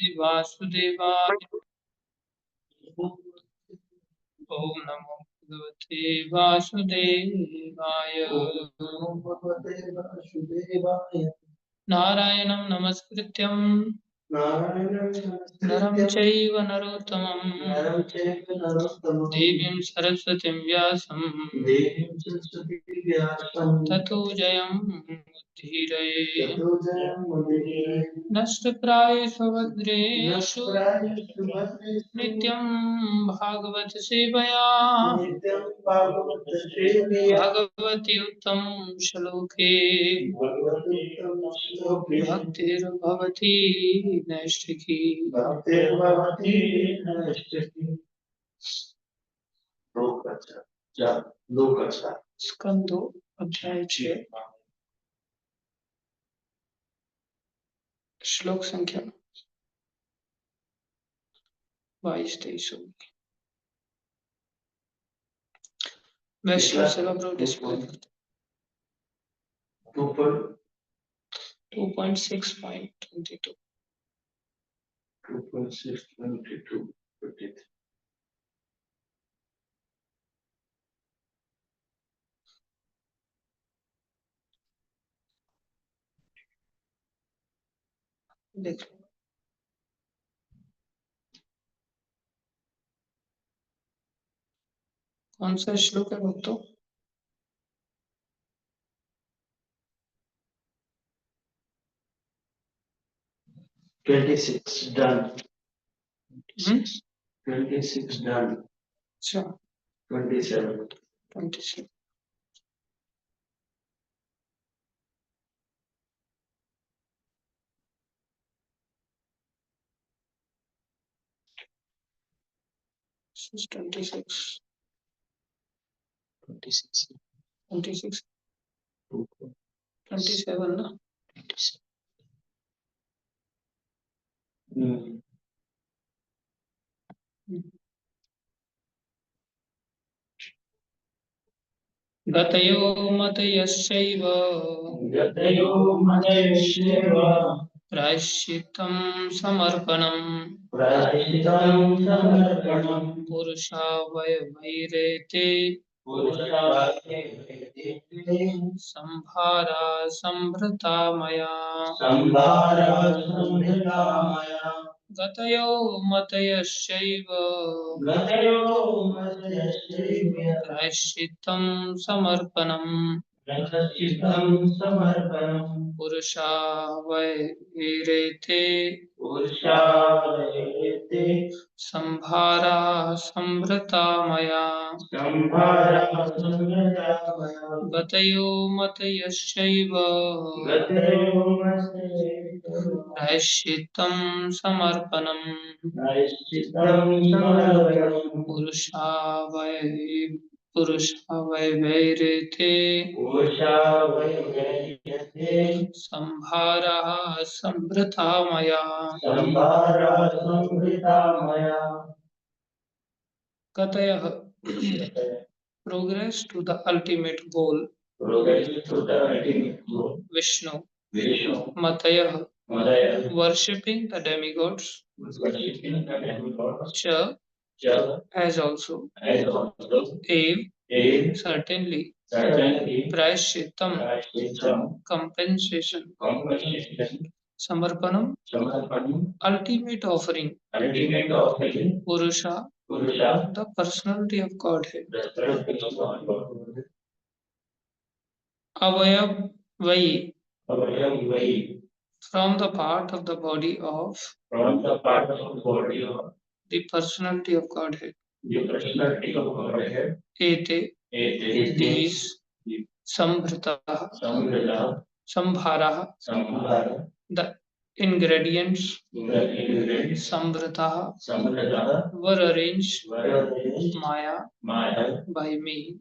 वासुदेवाय। ओम नमो भगवते वासुदेवाय। नारायणं नमस्कृत्यं नरं चैव नरोत्तमं देवीं सरस्वतीं व्यासं ततो जयमुदीरये। नष्टप्रायेषु भद्रेषु नित्यं भागवत सेवया भगवति उत्तम श्लोके भक्तिर्भवति नैष्ठिकी। स्कंदो अध्याय 6 श्लोक संख्या 22-23 होगी। वैष्णव सेवा प्रो डिस्प्ले 2.6.22 देख लो। कौन सा श्लोक है भक्तों? done. 26 done. अच्छा 27. 26 26 27 ना। गतयो मतयश्चैव प्रायश्चित्तं समर्पणम् पुरुषा वैरेते संभारा संभृता मया। गतयो मतयश्चैव प्रायश्चित्तं समर्पणम् पुरुषा वैरेते संभारा संभृता मया। गतयो मतयश्चैव प्रायश्चित्तं समर्पणम् पुरुषा वैरेते संभारा संभृता मया। गतयः progress to the ultimate goal Vishnu. Matayah worshipping the demigods. Cha as also. Ev certainly. Prayashchitam compensation. Samarpanam ultimate offering. Purusha the personality of Godhead. Avayab Vai from the part of the body of the personality of Godhead. Ete these Sambrita Sambhara the ingredients Sambrita were arranged Maya by me.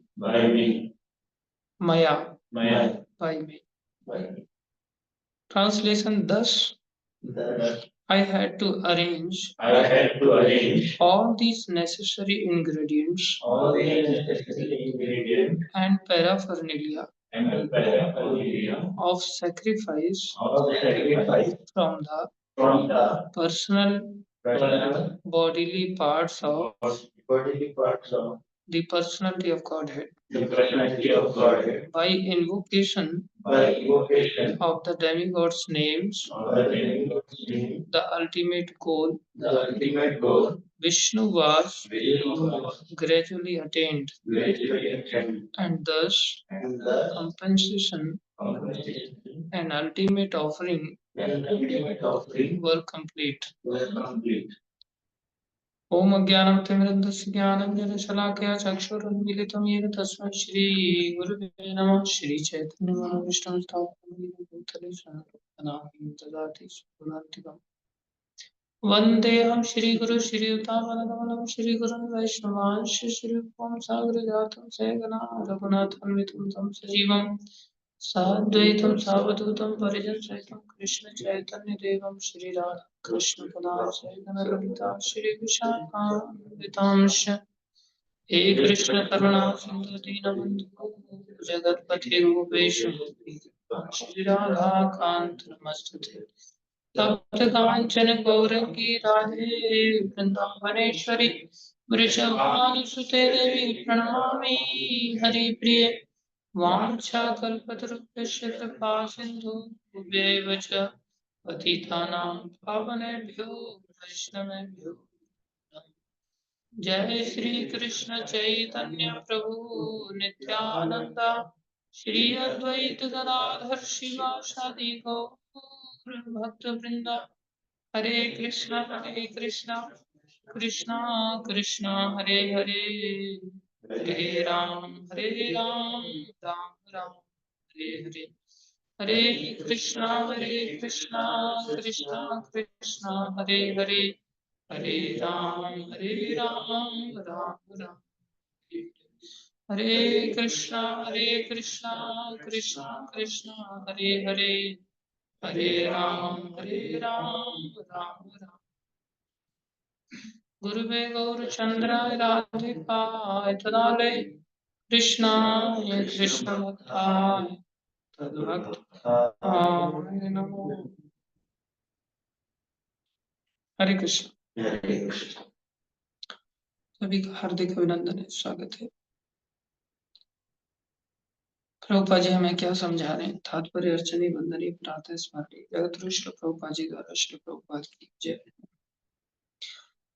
Maya by me. Translation thus I had to arrange all these necessary ingredients and paraphernalia of sacrifice from the from the personal bodily parts of bodily parts of the personality of Godhead the personality of Godhead by invocation by evocation of the demigods' names, of the demigod's name. the ultimate goal, The ultimate goal Vishnu was was gradually attained, gradually attained, and thus and the compensation compensation and ultimate offering and ultimate offering were complete. were complete. ओम अज्ञानतिमिरन्धस्य ज्ञानञ्जनशलाकया चक्षुरुन्मीलितं येन तस्मै श्रीगुरुवे नमः। श्रीचैतन्यमनोभीष्टं स्थापितं येन भूतले स्वयं ददाति स्वपदान्तिकम्। वन्देऽहं श्रीगुरु श्रीयुतापदकमलं श्रीगुरुन् वैष्णवांश्च श्रीरूपं सागरजातं सहगना रघुनाथान्वितं तं सजीवं साद्वैतं सावधूतं परिजनसहितं कृष्णचैतन्यदेवं श्रीराधा कृष्णपदां श्रीविशाखान्वितांश्च हे कृष्ण करुणा सिन्धु दीनबन्धु जगत्पथे रूपेश श्रीराधा कान्त नमस्तुते। तप्त कांचन गौरंगी राधे वृंदावनेश्वरी वृषभानुसुते देवी प्रणमामि हरिप्रिये। वाञ्छाकल्पतरुभ्यश्च कृपा सिन्धुभ्यैव च पतितानां पावनेभ्यो वैष्णवेभ्यो नमः। जय श्री कृष्ण चैतन्य प्रभु नित्यानंद श्री अद्वैत गदाधर शिवासादि गौर भक्त वृंद। हरे कृष्णा कृष्णा कृष्णा हरे हरे, हरे राम राम राम हरे हरे। हरे कृष्णा कृष्णा कृष्णा हरे हरे, हरे राम राम राम। हरे कृष्णा कृष्णा कृष्णा हरे हरे, हरे राम राम राम। गुरुवे गौरचंद्राय राधिकाय तदालय कृष्णाय कृष्ण भक्ताय तद्भक्ताय नमो। हरे कृष्ण। Hare Krishna. सभी का हार्दिक अभिनंदन है, स्वागत है। प्रभुपा जी हमें क्या समझा रहे हैं? तात्पर्य अर्चनी वंदनीय प्रातः स्मरणीय जगत गुरु श्री प्रभुपा जी द्वारा श्री प्रभुपाद की जय।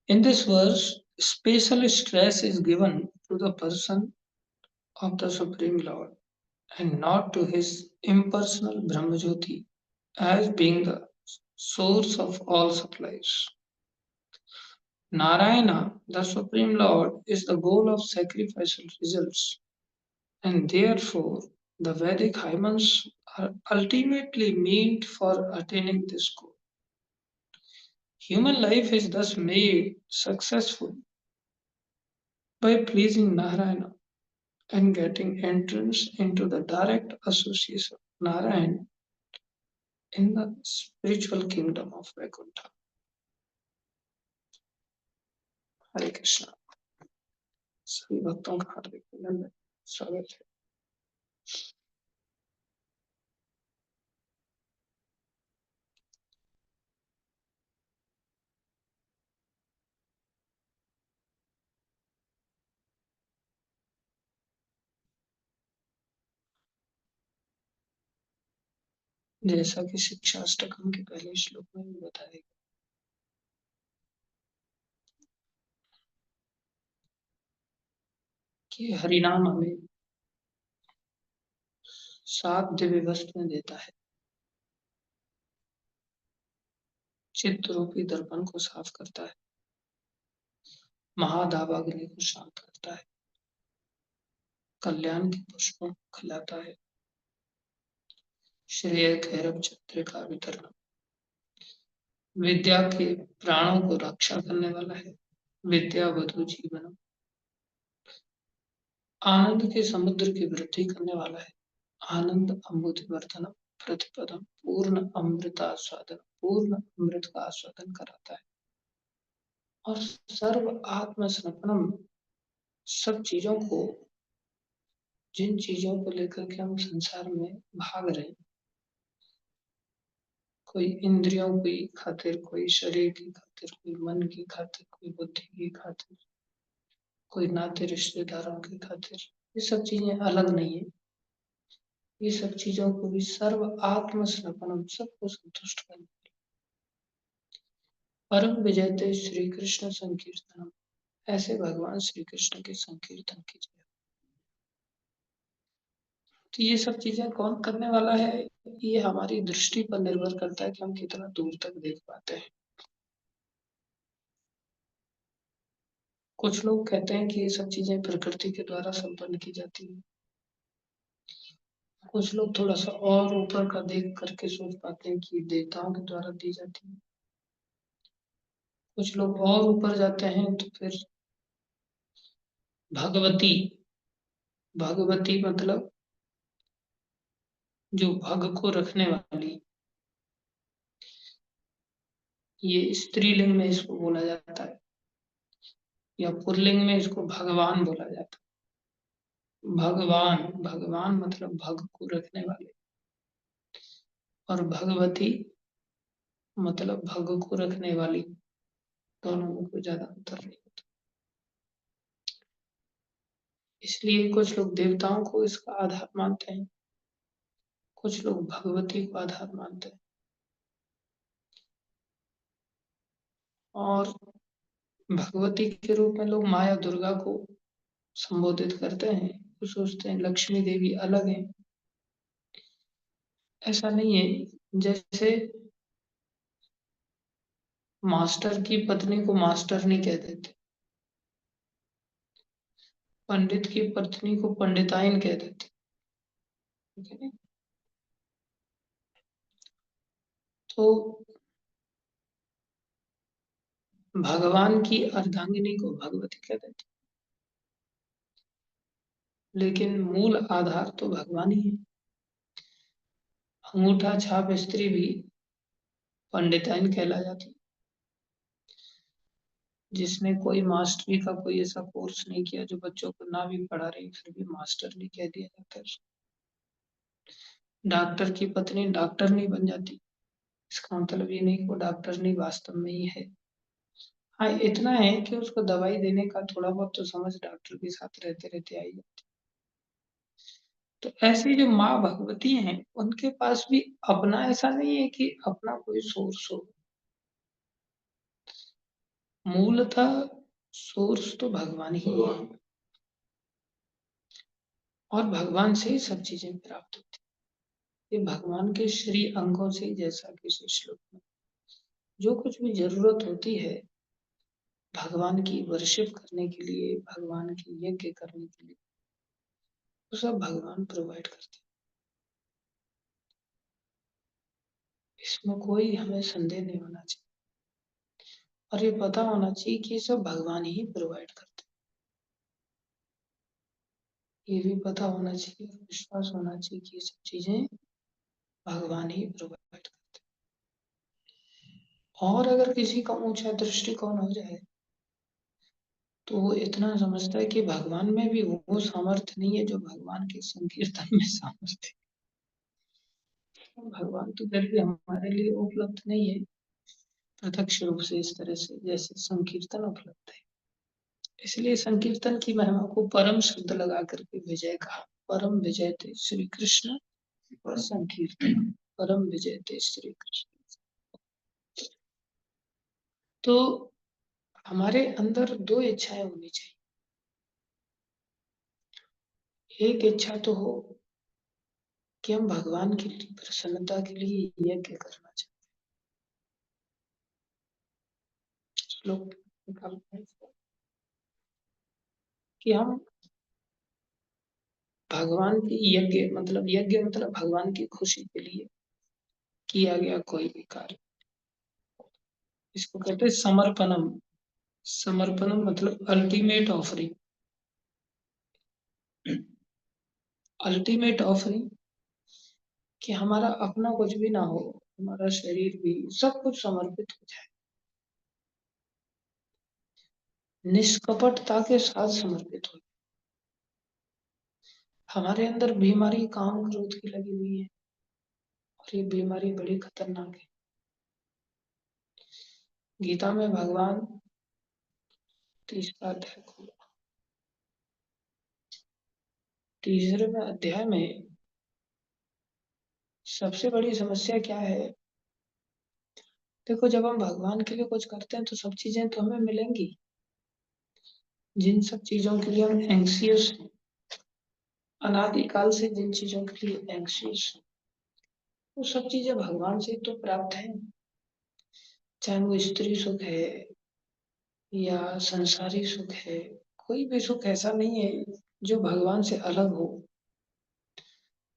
In this verse, special stress is given to the person of the Supreme Lord and not to his impersonal Brahmajyoti as being the source of all supplies. Narayana, the Supreme Lord, is the goal of sacrificial results, and therefore the Vedic hymns are ultimately meant for attaining this goal. Human life is thus made successful by pleasing Narayana and getting entrance into the direct association of Narayan in the spiritual kingdom of Vaikuntha. हरे कृष्णा। सभी भक्तों का हार्दिक अभिनंदन, स्वागत है। जैसा कि शिक्षा अष्टकम के पहले श्लोक में भी बताया गया कि हरिनाम हमें 7 दिव्य वस्तुएं देता है। चित्त रूपी दर्पण को साफ करता है, महादावाग्नि को शांत करता है, कल्याण के पुष्पों को खिलाता है, श्रेय कैरव छत्र का वितरण, विद्या के प्राणों को रक्षा करने वाला है, विद्या वधु जीवन, आनंद के समुद्र की वृद्धि करने वाला है, आनंद अमृत वर्धन प्रतिपदम, पूर्ण अमृत आस्वादन, पूर्ण अमृत का आस्वादन कराता है, और सर्व आत्म समर्पणम, सब चीजों को, जिन चीजों को लेकर के हम संसार में भाग रहे हैं, कोई इंद्रियों की खातिर, कोई शरीर की खातिर, कोई मन की खातिर, कोई बुद्धि की खातिर, कोई नाते रिश्तेदारों की खातिर। ये सब चीजें अलग नहीं है। ये सब चीजों को भी सर्व आत्म समर्पण, सबको संतुष्ट करना। परम विजयते श्री कृष्ण संकीर्तनम, ऐसे भगवान श्री कृष्ण के संकीर्तन कीजिए। तो ये सब चीजें कौन करने वाला है? ये हमारी दृष्टि पर निर्भर करता है कि हम कितना दूर तक देख पाते हैं। कुछ लोग कहते हैं कि ये सब चीजें प्रकृति के द्वारा संपन्न की जाती है। कुछ लोग थोड़ा सा और ऊपर का देख करके सोच पाते हैं कि देवताओं के द्वारा दी जाती है। कुछ लोग और ऊपर जाते हैं तो फिर भगवती, भगवती मतलब जो भग को रखने वाली, ये स्त्रीलिंग में इसको बोला जाता है, या पुल्लिंग में इसको भगवान बोला जाता है। भगवान, भगवान मतलब भग को रखने वाले, और भगवती मतलब भग को रखने वाली। दोनों में कोई ज्यादा अंतर नहीं होता। इसलिए कुछ लोग देवताओं को इसका आधार मानते हैं, कुछ लोग भगवती को आधार मानते हैं। और भगवती के रूप में लोग माया दुर्गा को संबोधित करते हैं। वो सोचते हैं लक्ष्मी देवी अलग है। ऐसा नहीं है। जैसे मास्टर की पत्नी को मास्टर नहीं कह देते, पंडित की पत्नी को पंडिताइन कह देते, ठीक है? तो भगवान की अर्धांगिनी को भगवती कह देते, लेकिन मूल आधार तो भगवान ही है। अंगूठा छाप स्त्री भी पंडिताइन कहला जाती, जिसने कोई मास्टरी का कोई ऐसा कोर्स नहीं किया, जो बच्चों को ना भी पढ़ा रही फिर भी मास्टर नहीं कह दिया जाता है। डॉक्टर की पत्नी डॉक्टर नहीं बन जाती, इसका मतलब ये नहीं कि वो डॉक्टर नहीं वास्तव में ही है। हाँ, इतना है कि उसको दवाई देने का थोड़ा बहुत तो समझ डॉक्टर के साथ रहते रहते आई जाती। तो ऐसी जो माँ भगवती हैं, उनके पास भी अपना ऐसा नहीं है कि अपना कोई सोर्स हो। मूलतः सोर्स तो भगवान ही है, और भगवान से ही सब चीजें प्राप्त होती है। ये भगवान के श्री अंगों से ही, जैसा कि इस श्लोक में जो कुछ भी जरूरत होती है भगवान की वर्शिप करने के लिए, भगवान की यज्ञ करने के लिए, वो सब भगवान प्रोवाइड करते हैं। इसमें कोई हमें संदेह नहीं होना चाहिए, और ये पता होना चाहिए कि ये सब भगवान ही प्रोवाइड करते हैं। ये भी पता होना चाहिए और विश्वास होना चाहिए कि ये सब चीजें भगवान ही प्रोवाइड करते हैं। और अगर किसी का ऊंचा दृष्टिकोण हो जाए तो वो इतना समझता है कि भगवान में भी वो सामर्थ्य नहीं है जो भगवान के संकीर्तन में सामर्थ्य है। भगवान तो फिर भी हमारे लिए उपलब्ध नहीं है प्रत्यक्ष रूप से इस तरह से जैसे संकीर्तन उपलब्ध है। इसलिए संकीर्तन की महिमा को परम शब्द लगा करके विजय कहा। परम विजय थे श्री कृष्ण और संकीर्तन, परम विजय थे श्री कृष्ण। तो हमारे अंदर दो इच्छाएं होनी चाहिए। एक इच्छा तो हो कि हम भगवान की प्रसन्नता के लिए यज्ञ करना चाहते हैं। श्लोक निकालते हैं कि हम भगवान की यज्ञ मतलब भगवान की खुशी के लिए किया गया कोई भी कार्य, इसको कहते हैं समर्पणम। समर्पणम मतलब अल्टीमेट ऑफरिंग। अल्टीमेट ऑफरिंग कि हमारा अपना कुछ भी ना हो, हमारा शरीर भी सब कुछ समर्पित हो जाए, निष्कपटता के साथ समर्पित हो। हमारे अंदर बीमारी काम क्रोध की लगी हुई है, और ये बीमारी बड़ी खतरनाक है। गीता में भगवान तीसरा अध्याय खोलो, तीसरे में अध्याय में सबसे बड़ी समस्या क्या है? देखो, जब हम भगवान के लिए कुछ करते हैं तो सब चीजें तो हमें मिलेंगी। जिन सब चीजों के लिए हम एंग्सियस हैं, अनादिकाल से जिन चीजों के लिए एंग्सियस हैं, वो सब चीजें भगवान से तो प्राप्त हैं। चाहे वो स्त्री सुख है या संसारी सुख है, कोई भी सुख ऐसा नहीं है जो भगवान से अलग हो।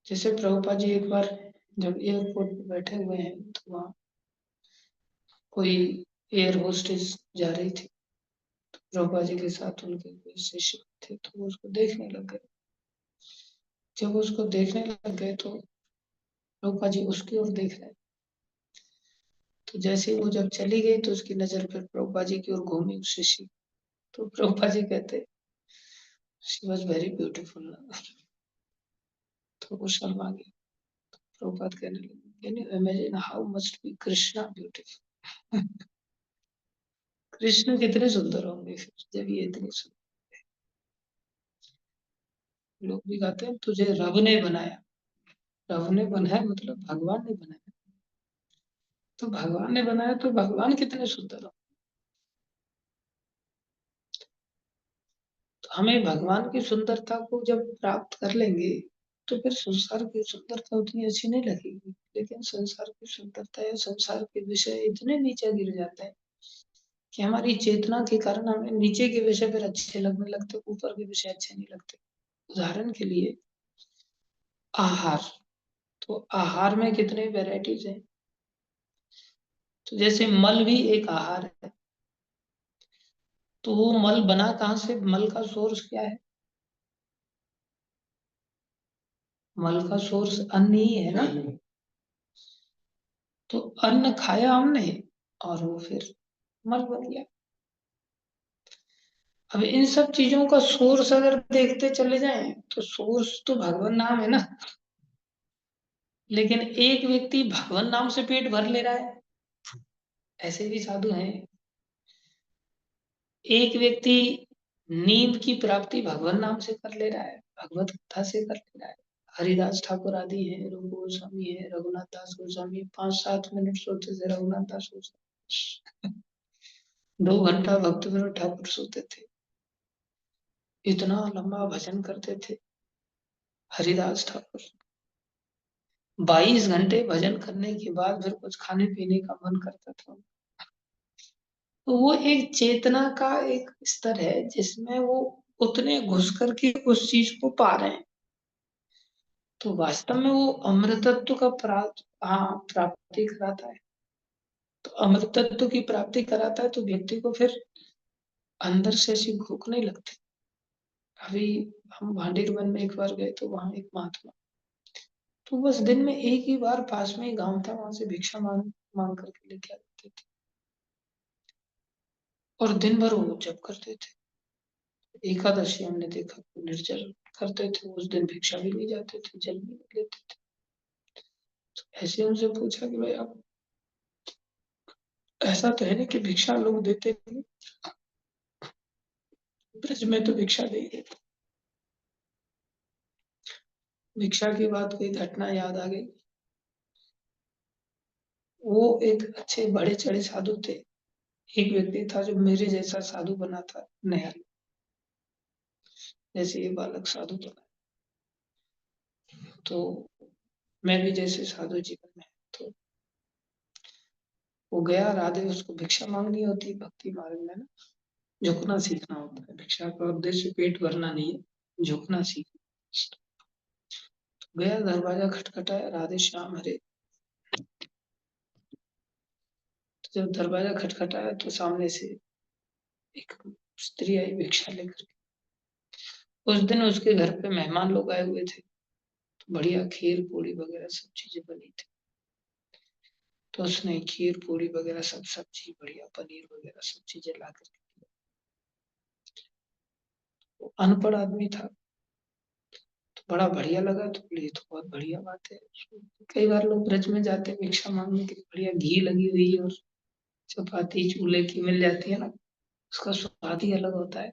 जैसे प्रभुपाद जी एक बार जब एयरपोर्ट पे बैठे हुए हैं तो वहाँ कोई एयर होस्टेस जा रही थी, प्रभुपाद जी के साथ उनके कोई शिष्य थे, तो वो उसको देखने लग गए। जब वो उसको देखने लग गए तो प्रभुपाद जी उसकी ओर देख रहे हैं। तो जैसे ही वो जब चली गई तो उसकी नजर फिर प्रभुपाद जी की ओर घूमी उस शिष्य की। तो प्रभुपाद जी कहते, शी वॉज वेरी ब्यूटीफुल। तो वो शर्मा गई। प्रभुपाद कहने लगे, can you imagine how must be Krishna beautiful. Krishna कितने सुंदर होंगे फिर जब ये इतनी सुंदर। लोग भी कहते हैं तुझे रब ने बनाया। रब ने बनाया मतलब भगवान ने बनाया। तो भगवान ने बनाया तो भगवान कितने सुंदर हो। तो हमें भगवान की सुंदरता को जब प्राप्त कर लेंगे तो फिर संसार की सुंदरता उतनी अच्छी नहीं लगेगी। लेकिन संसार की सुंदरता या संसार के विषय इतने नीचे गिर जाते हैं कि हमारी चेतना के कारण हमें नीचे के विषय फिर अच्छे लगने लगते, ऊपर के विषय अच्छे नहीं लगते। उदाहरण के लिए आहार। तो आहार में कितने वैरायटीज हैं। तो जैसे मल भी एक आहार है। तो वो मल बना कहाँ से? मल का सोर्स क्या है? मल का सोर्स अन्न ही है ना। तो अन्न खाया हमने और वो फिर मल बन गया। अब इन सब चीजों का सोर्स अगर देखते चले जाएं तो सोर्स तो भगवान नाम है ना। लेकिन एक व्यक्ति भगवान नाम से पेट भर ले रहा है, ऐसे भी साधु हैं। एक व्यक्ति नींद की प्राप्ति भगवान नाम से कर ले रहा है, भगवत कथा से कर ले रहा है। हरिदास ठाकुर आदि है, रूप गोस्वामी है, रघुनाथ दास गोस्वामी 5-7 मिनट सोते थे। रघुनाथ दास गोस्वामी 2 घंटा भक्त विनोद ठाकुर सोते थे। इतना लंबा भजन करते थे हरिदास ठाकुर। 22 घंटे भजन करने के बाद फिर कुछ खाने पीने का मन करता था। तो वो एक चेतना का एक स्तर है जिसमें वो उतने घुस करके उस चीज को पा रहे हैं। तो वास्तव में वो अमृतत्व का प्राप्ति कराता है। तो अमृतत्व की प्राप्ति कराता है तो व्यक्ति को फिर अंदर से ऐसी भूख नहीं लगती। अभी हम भांडेर वन में एक बार गए तो वहां एक महात्मा, तो बस दिन में एक ही बार, पास में ही गांव था, वहां से भिक्षा मांग मांग करके लेके आते थे और दिन भर वो जप करते थे। एकादशी हमने देखा निर्जल करते थे, उस दिन भिक्षा भी नहीं जाते थे, जल भी नहीं लेते थे। तो ऐसे उनसे पूछा कि भाई आप, ऐसा तो है नहीं कि भिक्षा लोग देते नहीं, ब्रज में तो भिक्षा दे ही देते। भिक्षा की बात कोई घटना याद आ गई। वो एक अच्छे बड़े चढ़े साधु थे। एक व्यक्ति था जो मेरे जैसा साधु बना था नया, जैसे ये बालक साधु बना। तो मैं भी जैसे साधु जीवन में, तो वो गया राधे, उसको भिक्षा मांगनी होती भक्ति मार्ग में ना, झुकना सीखना होता है। भिक्षा का उद्देश्य पेट भरना नहीं है, झुकना सीखना। तो गया, दरवाजा खटखटाया, राधे श्याम हरे। तो जब दरवाजा खटखटाया तो सामने से एक स्त्री आई भिक्षा लेकर। उस दिन उसके घर पे मेहमान लोग आए हुए थे, तो बढ़िया खीर पूड़ी वगैरह सब चीजें बनी थी। तो उसने खीर पूड़ी वगैरह सब सब्जी बढ़िया पनीर वगैरह सब चीजें ला कर, वो अनपढ़ आदमी था तो बड़ा बढ़िया लगा। तो बोले ये तो बहुत बढ़िया बात है। कई बार लोग ब्रज में जाते हैं भिक्षा मांगने के लिए, बढ़िया घी लगी हुई और चपाती चूल्हे की मिल जाती है ना, उसका स्वाद ही अलग होता है।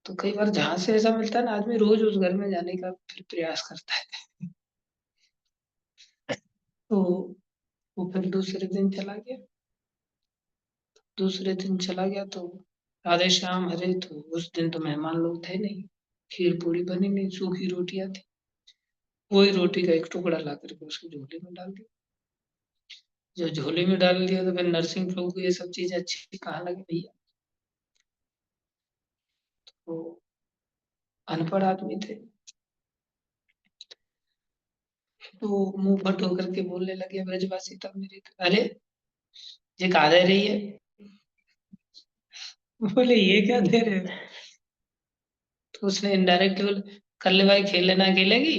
तो कई बार जहां से ऐसा मिलता है ना, आदमी रोज उस घर में जाने का फिर प्रयास करता है। तो वो फिर दूसरे दिन चला गया। दूसरे दिन चला गया तो राधे श्याम हरे, तो उस दिन तो मेहमान लोग थे नहीं, खीर पूरी बनी नहीं, सूखी रोटियां थी। वही रोटी का एक टुकड़ा ला करके उसकी झोली में डाल दिया। जो झोली में डाल दिया तो फिर नरसिंह प्रभु को ये सब चीजें अच्छी कहाँ लगे भैया। तो अनपढ़ आदमी थे, तो मुंह फट होकर के बोलने लगे ब्रजवासी तब मेरे, अरे ये कहा दे रही है। बोले ये क्या दे रहे हो। तो उसने इनडायरेक्ट बोले, कर ले भाई, खेल लेना खेलेगी।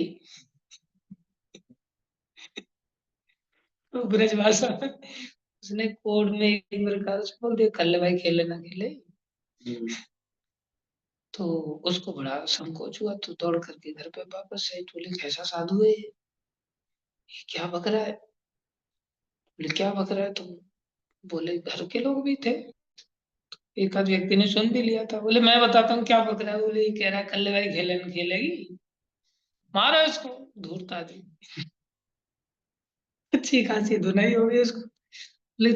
तो ब्रजभाषा में उसने कोड में एक प्रकार से बोल दिया, कर ले भाई, खेल लेना खेले। तो उसको बड़ा संकोच हुआ, तो दौड़ करके घर पे वापस आई। तो बोले कैसा साधु है ये क्या बक रहा है। बोले क्या बक रहा है तुम। बोले घर के लोग भी थे, एक आध व्यक्ति ने सुन भी लिया था। बोले मैं बताता हूँ क्या बक रहा है। बोले ये कह रहा है कल भाई खेले खेलेगी, मारो इसको। धूर्ता दी, अच्छी खासी धुनाई हो गई उसको। बोले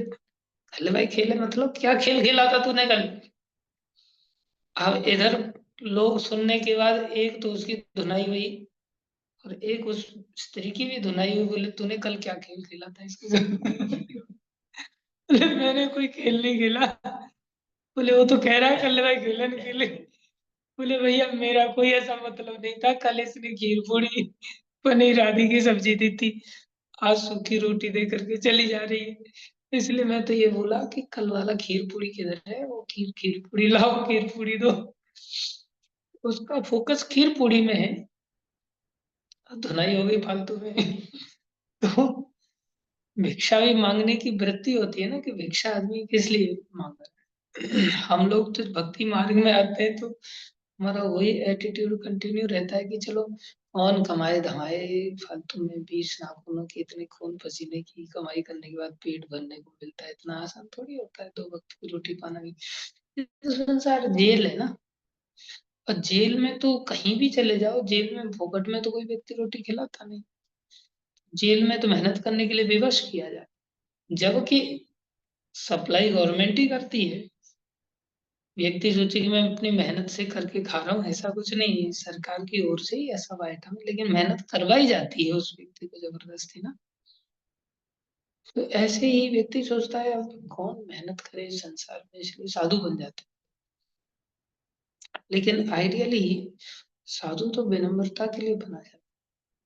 कल भाई खेले मतलब क्या खेल खेला था तूने कल। अब इधर लोग सुनने के बाद एक तो उसकी धुनाई हुई, और एक उस स्त्री की भी धुनाई हुई। बोले तूने कल क्या खेल खेला था इसके साथ। बोले मैंने कोई खेल नहीं खेला। बोले वो तो कह रहा है कल भाई खेले नहीं खेले। बोले भैया मेरा कोई ऐसा मतलब नहीं था, कल इसने खीर पूड़ी पनीर आदि की सब्जी दी थी, आज सूखी रोटी दे करके चली जा रही है। इसलिए मैं तो ये बोला कि कल वाला खीर पूड़ी किधर है, वो खीर खीर पूड़ी लाओ, खीर पूड़ी दो। उसका फोकस खीर पूड़ी में है, धुनाई हो गई फालतू में। तो भिक्षा भी मांगने की वृत्ति होती है ना, कि भिक्षा आदमी किस लिए मांग रहा है। हम लोग तो भक्ति मार्ग में आते हैं, तो हमारा वही एटीट्यूड कंटिन्यू रहता है कि चलो कौन कमाए धमाए, फालतू में 20 नाखूनों की इतने खून पसीने की कमाई करने के बाद पेट भरने को मिलता है, इतना आसान थोड़ी होता है 2 वक्त की रोटी पाना भी। ये तो संसार जेल है ना। और जेल में तो कहीं भी चले जाओ, जेल में फोकट में तो कोई व्यक्ति रोटी खिलाता नहीं। जेल में तो मेहनत करने के लिए विवश किया जाए, जबकि सप्लाई गवर्नमेंट ही करती है। व्यक्ति सोचे कि मैं अपनी मेहनत से करके खा रहा हूँ, ऐसा कुछ नहीं है, सरकार की ओर से ही ऐसा आइटम है, लेकिन मेहनत करवाई जाती है उस व्यक्ति को जबरदस्ती ना। तो ऐसे ही व्यक्ति सोचता है अब कौन मेहनत करे इस संसार में, इसलिए साधु बन जाता है। लेकिन आइडियली साधु तो विनम्रता के लिए बना जाता है,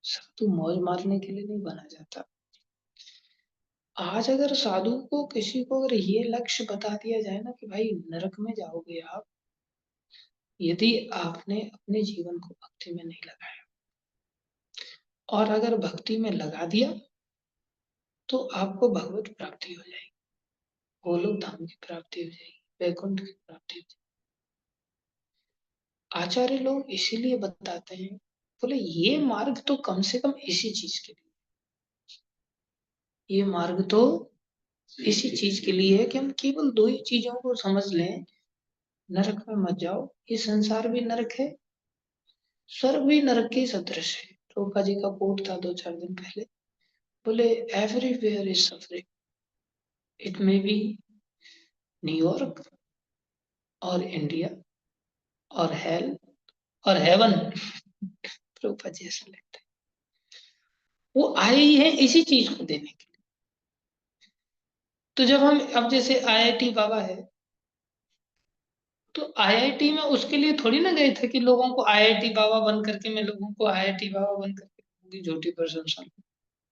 साधु मौज मारने के लिए नहीं बना जाता। आज अगर साधु को किसी को अगर ये लक्ष्य बता दिया जाए ना कि भाई नरक में जाओगे आप यदि आपने अपने जीवन को भक्ति में नहीं लगाया, और अगर भक्ति में लगा दिया तो आपको भगवत प्राप्ति हो जाएगी, गोलोक धाम की प्राप्ति हो जाएगी, वैकुंठ की प्राप्ति हो जाएगी। आचार्य लोग इसीलिए बताते हैं, बोले ये मार्ग तो कम से कम इसी चीज के लिए, ये मार्ग तो इसी चीज के लिए है कि हम केवल 2 ही चीजों को समझ लें। नरक में मत जाओ, ये संसार भी नरक है, स्वर्ग भी नरक के सदृश है। रूपा जी का कोट था 2-4 दिन पहले। बोले everywhere is suffering, it may be New York और इंडिया और हेल और हेवन। प्रभुपाद जी ऐसा लगता है वो आए ही है इसी चीज को देने के लिए। तो जब हम अब जैसे आईआईटी बाबा है, तो आईआईटी में उसके लिए थोड़ी ना गए थे कि लोगों को आईआईटी बाबा बन करके मैं लोगों को आईआईटी बाबा बन करके लोगों की झूठी प्रशंसा लूं,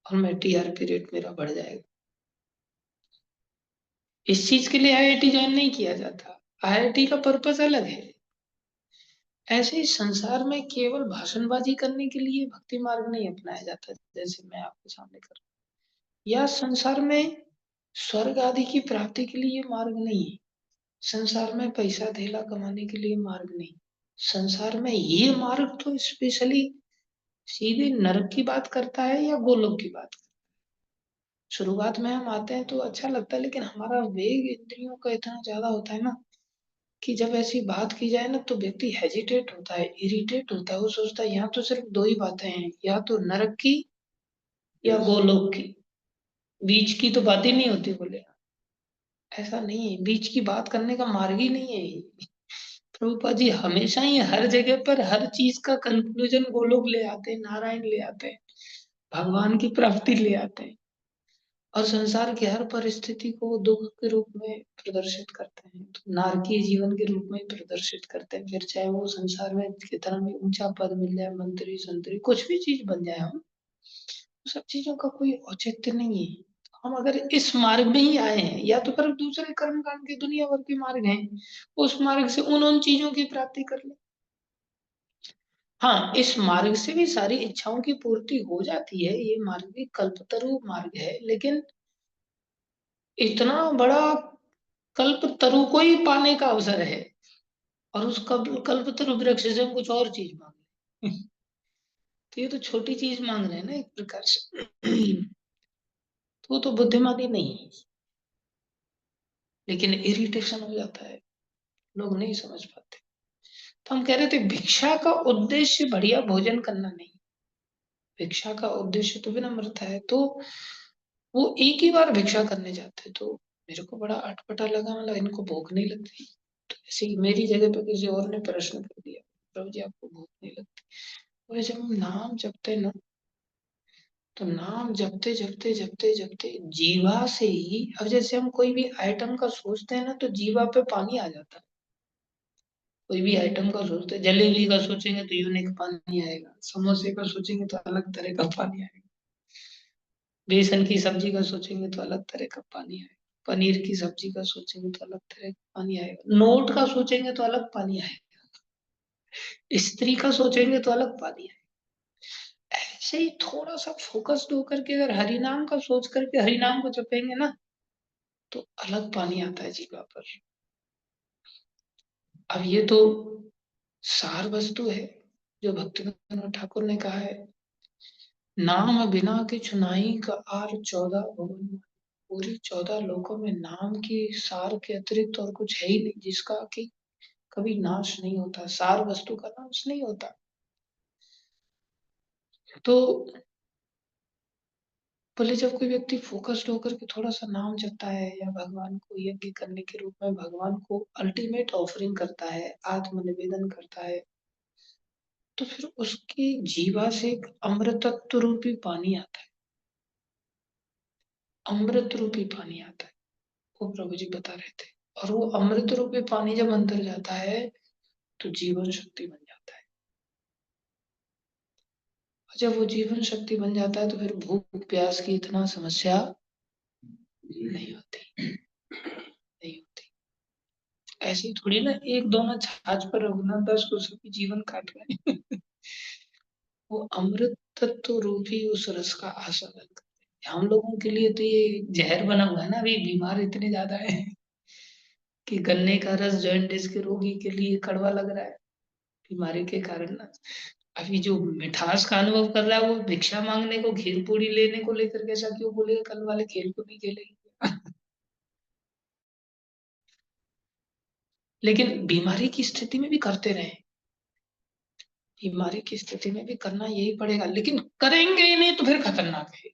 और मैं टीआरपी रेट मेरा बढ़ जाएगा। इस चीज के लिए आईआईटी ज्वाइन नहीं किया जाता, आईआईटी का पर्पस अलग है। ऐसे ही संसार में केवल भाषणबाजी करने के लिए भक्ति मार्ग नहीं अपनाया जाता, जैसे मैं आपके सामने कर रहा हूं। या संसार में स्वर्ग आदि की प्राप्ति के लिए मार्ग नहीं है, संसार में पैसा धेला कमाने के लिए मार्ग नहीं। संसार में ये मार्ग तो स्पेशली सीधे नरक की बात करता है या गोलोक की बात करता शुरुआत में हम आते हैं तो अच्छा लगता है, लेकिन हमारा वेग इंद्रियों का इतना ज्यादा होता है ना कि जब ऐसी बात की जाए ना तो व्यक्ति हेजिटेट होता है, इरिटेट होता है। वो सोचता है यहाँ तो सिर्फ दो ही बातें हैं, या तो नरक की या गोलोक की, बीच की तो बात ही नहीं होती। बोले ऐसा नहीं है, बीच की बात करने का मार्ग ही नहीं है ये। प्रभुपा जी हमेशा ही हर जगह पर हर चीज का कंक्लूजन गोलोक ले आते हैं, नारायण ले आते हैं, भगवान की प्राप्ति ले आते हैं, और संसार की हर परिस्थिति को वो दुख के रूप में प्रदर्शित करते हैं, तो नारकीय जीवन के रूप में प्रदर्शित करते हैं। फिर चाहे वो संसार में कितना भी ऊंचा पद मिल जाए, मंत्री संतरी कुछ भी चीज बन जाए, हम सब चीजों का कोई औचित्य नहीं है। हम अगर इस मार्ग में ही आए हैं, या तो फिर दूसरे कर्म कांड के दुनिया भर के मार्ग हैं, उस मार्ग से उन चीजों की प्राप्ति कर ले। हाँ, इस मार्ग से भी सारी इच्छाओं की पूर्ति हो जाती है, ये मार्ग भी कल्पतरु मार्ग है, लेकिन इतना बड़ा कल्प तरु को ही पाने का अवसर है, और उस कल्प तरु वृक्ष से हम कुछ और चीज मांग रहे हैं। तो ये तो छोटी चीज मांग रहे हैं ना एक प्रकार से। तो वो तो बुद्धिमानी नहीं है, लेकिन इरिटेशन हो जाता है, लोग नहीं समझ पाते। तो हम कह रहे थे भिक्षा का उद्देश्य बढ़िया भोजन करना नहीं, भिक्षा का उद्देश्य तो विनम्रता है। तो वो एक ही बार भिक्षा करने जाते, तो मेरे को बड़ा अटपटा लगा, मतलब इनको भूख नहीं लगती। तो ऐसे ही मेरी जगह पे किसी और ने प्रश्न कर दिया, प्रभु जी आपको भूख नहीं लगती? और जब हम नाम जपते ना, तो नाम जपते जपते जपते जपते जीवा से ही, अब जैसे हम कोई भी आइटम का सोचते हैं ना तो जीवा पे पानी आ जाता है। कोई भी आइटम का सोचते हैं, जलेबी का सोचेंगे तो यूनिक पानी आएगा, समोसे का सोचेंगे तो अलग तरह का पानी आएगा, बेसन की सब्जी का सोचेंगे तो अलग तरह का पानी आएगा, पनीर की सब्जी का सोचेंगे तो अलग तरह का पानी आएगा, नोट का सोचेंगे तो अलग पानी आएगा, स्त्री का सोचेंगे तो अलग पानी आएगा। ऐसे ही थोड़ा सा फोकस्ड होकर के अगर हरि नाम का सोच करके हरि नाम को जपेंगे ना, तो अलग पानी आता है जीवा पर। अब ये तो सार वस्तु है जो भक्तिविनोद ठाकुर ने कहा है, नाम बिना के चुनाई का आर 14 भुवन। पूरी 14 लोकों में नाम की सार के अतिरिक्त और कुछ है ही नहीं, जिसका कि कभी नाश नहीं होता, सार वस्तु का नाश नहीं होता। तो बोले जब कोई व्यक्ति फोकस्ड होकर के थोड़ा सा नाम जपता है, या भगवान को यज्ञ करने के रूप में भगवान को अल्टीमेट ऑफरिंग करता है, आत्म निवेदन करता है, तो फिर उसकी जीवा से एक अमृतत्व रूपी पानी आता है, अमृत रूपी पानी आता है, वो प्रभु जी बता रहे थे। और वो अमृत रूपी पानी जब अंदर जाता है तो जीवन शक्ति बन जाता है। और जब वो जीवन शक्ति बन जाता है तो फिर भूख प्यास की इतना समस्या नहीं होती, नहीं होती। ऐसे ही थोड़ी ना एक दोनों छाछ पर रघुनाथ दास को सभी जीवन काट गए। वो अमृत तत्व रूपी उस रस का आस्वादन करते हैं। हम लोगों के लिए तो ये जहर बना हुआ है ना, अभी बीमार इतने ज्यादा है कि गन्ने का रस जॉइंटिस के रोगी के लिए कड़वा लग रहा है, बीमारी के कारण ना। अभी जो मिठास का अनुभव कर रहा है वो भिक्षा मांगने को, खीर पूरी लेने को लेकर के ऐसा क्यों बोलेगा, कल वाले खेल को नहीं खेलेंगे। लेकिन बीमारी की स्थिति में भी करते रहे, बीमारी की स्थिति में भी करना यही पड़ेगा, लेकिन करेंगे ही नहीं तो फिर खतरनाक है,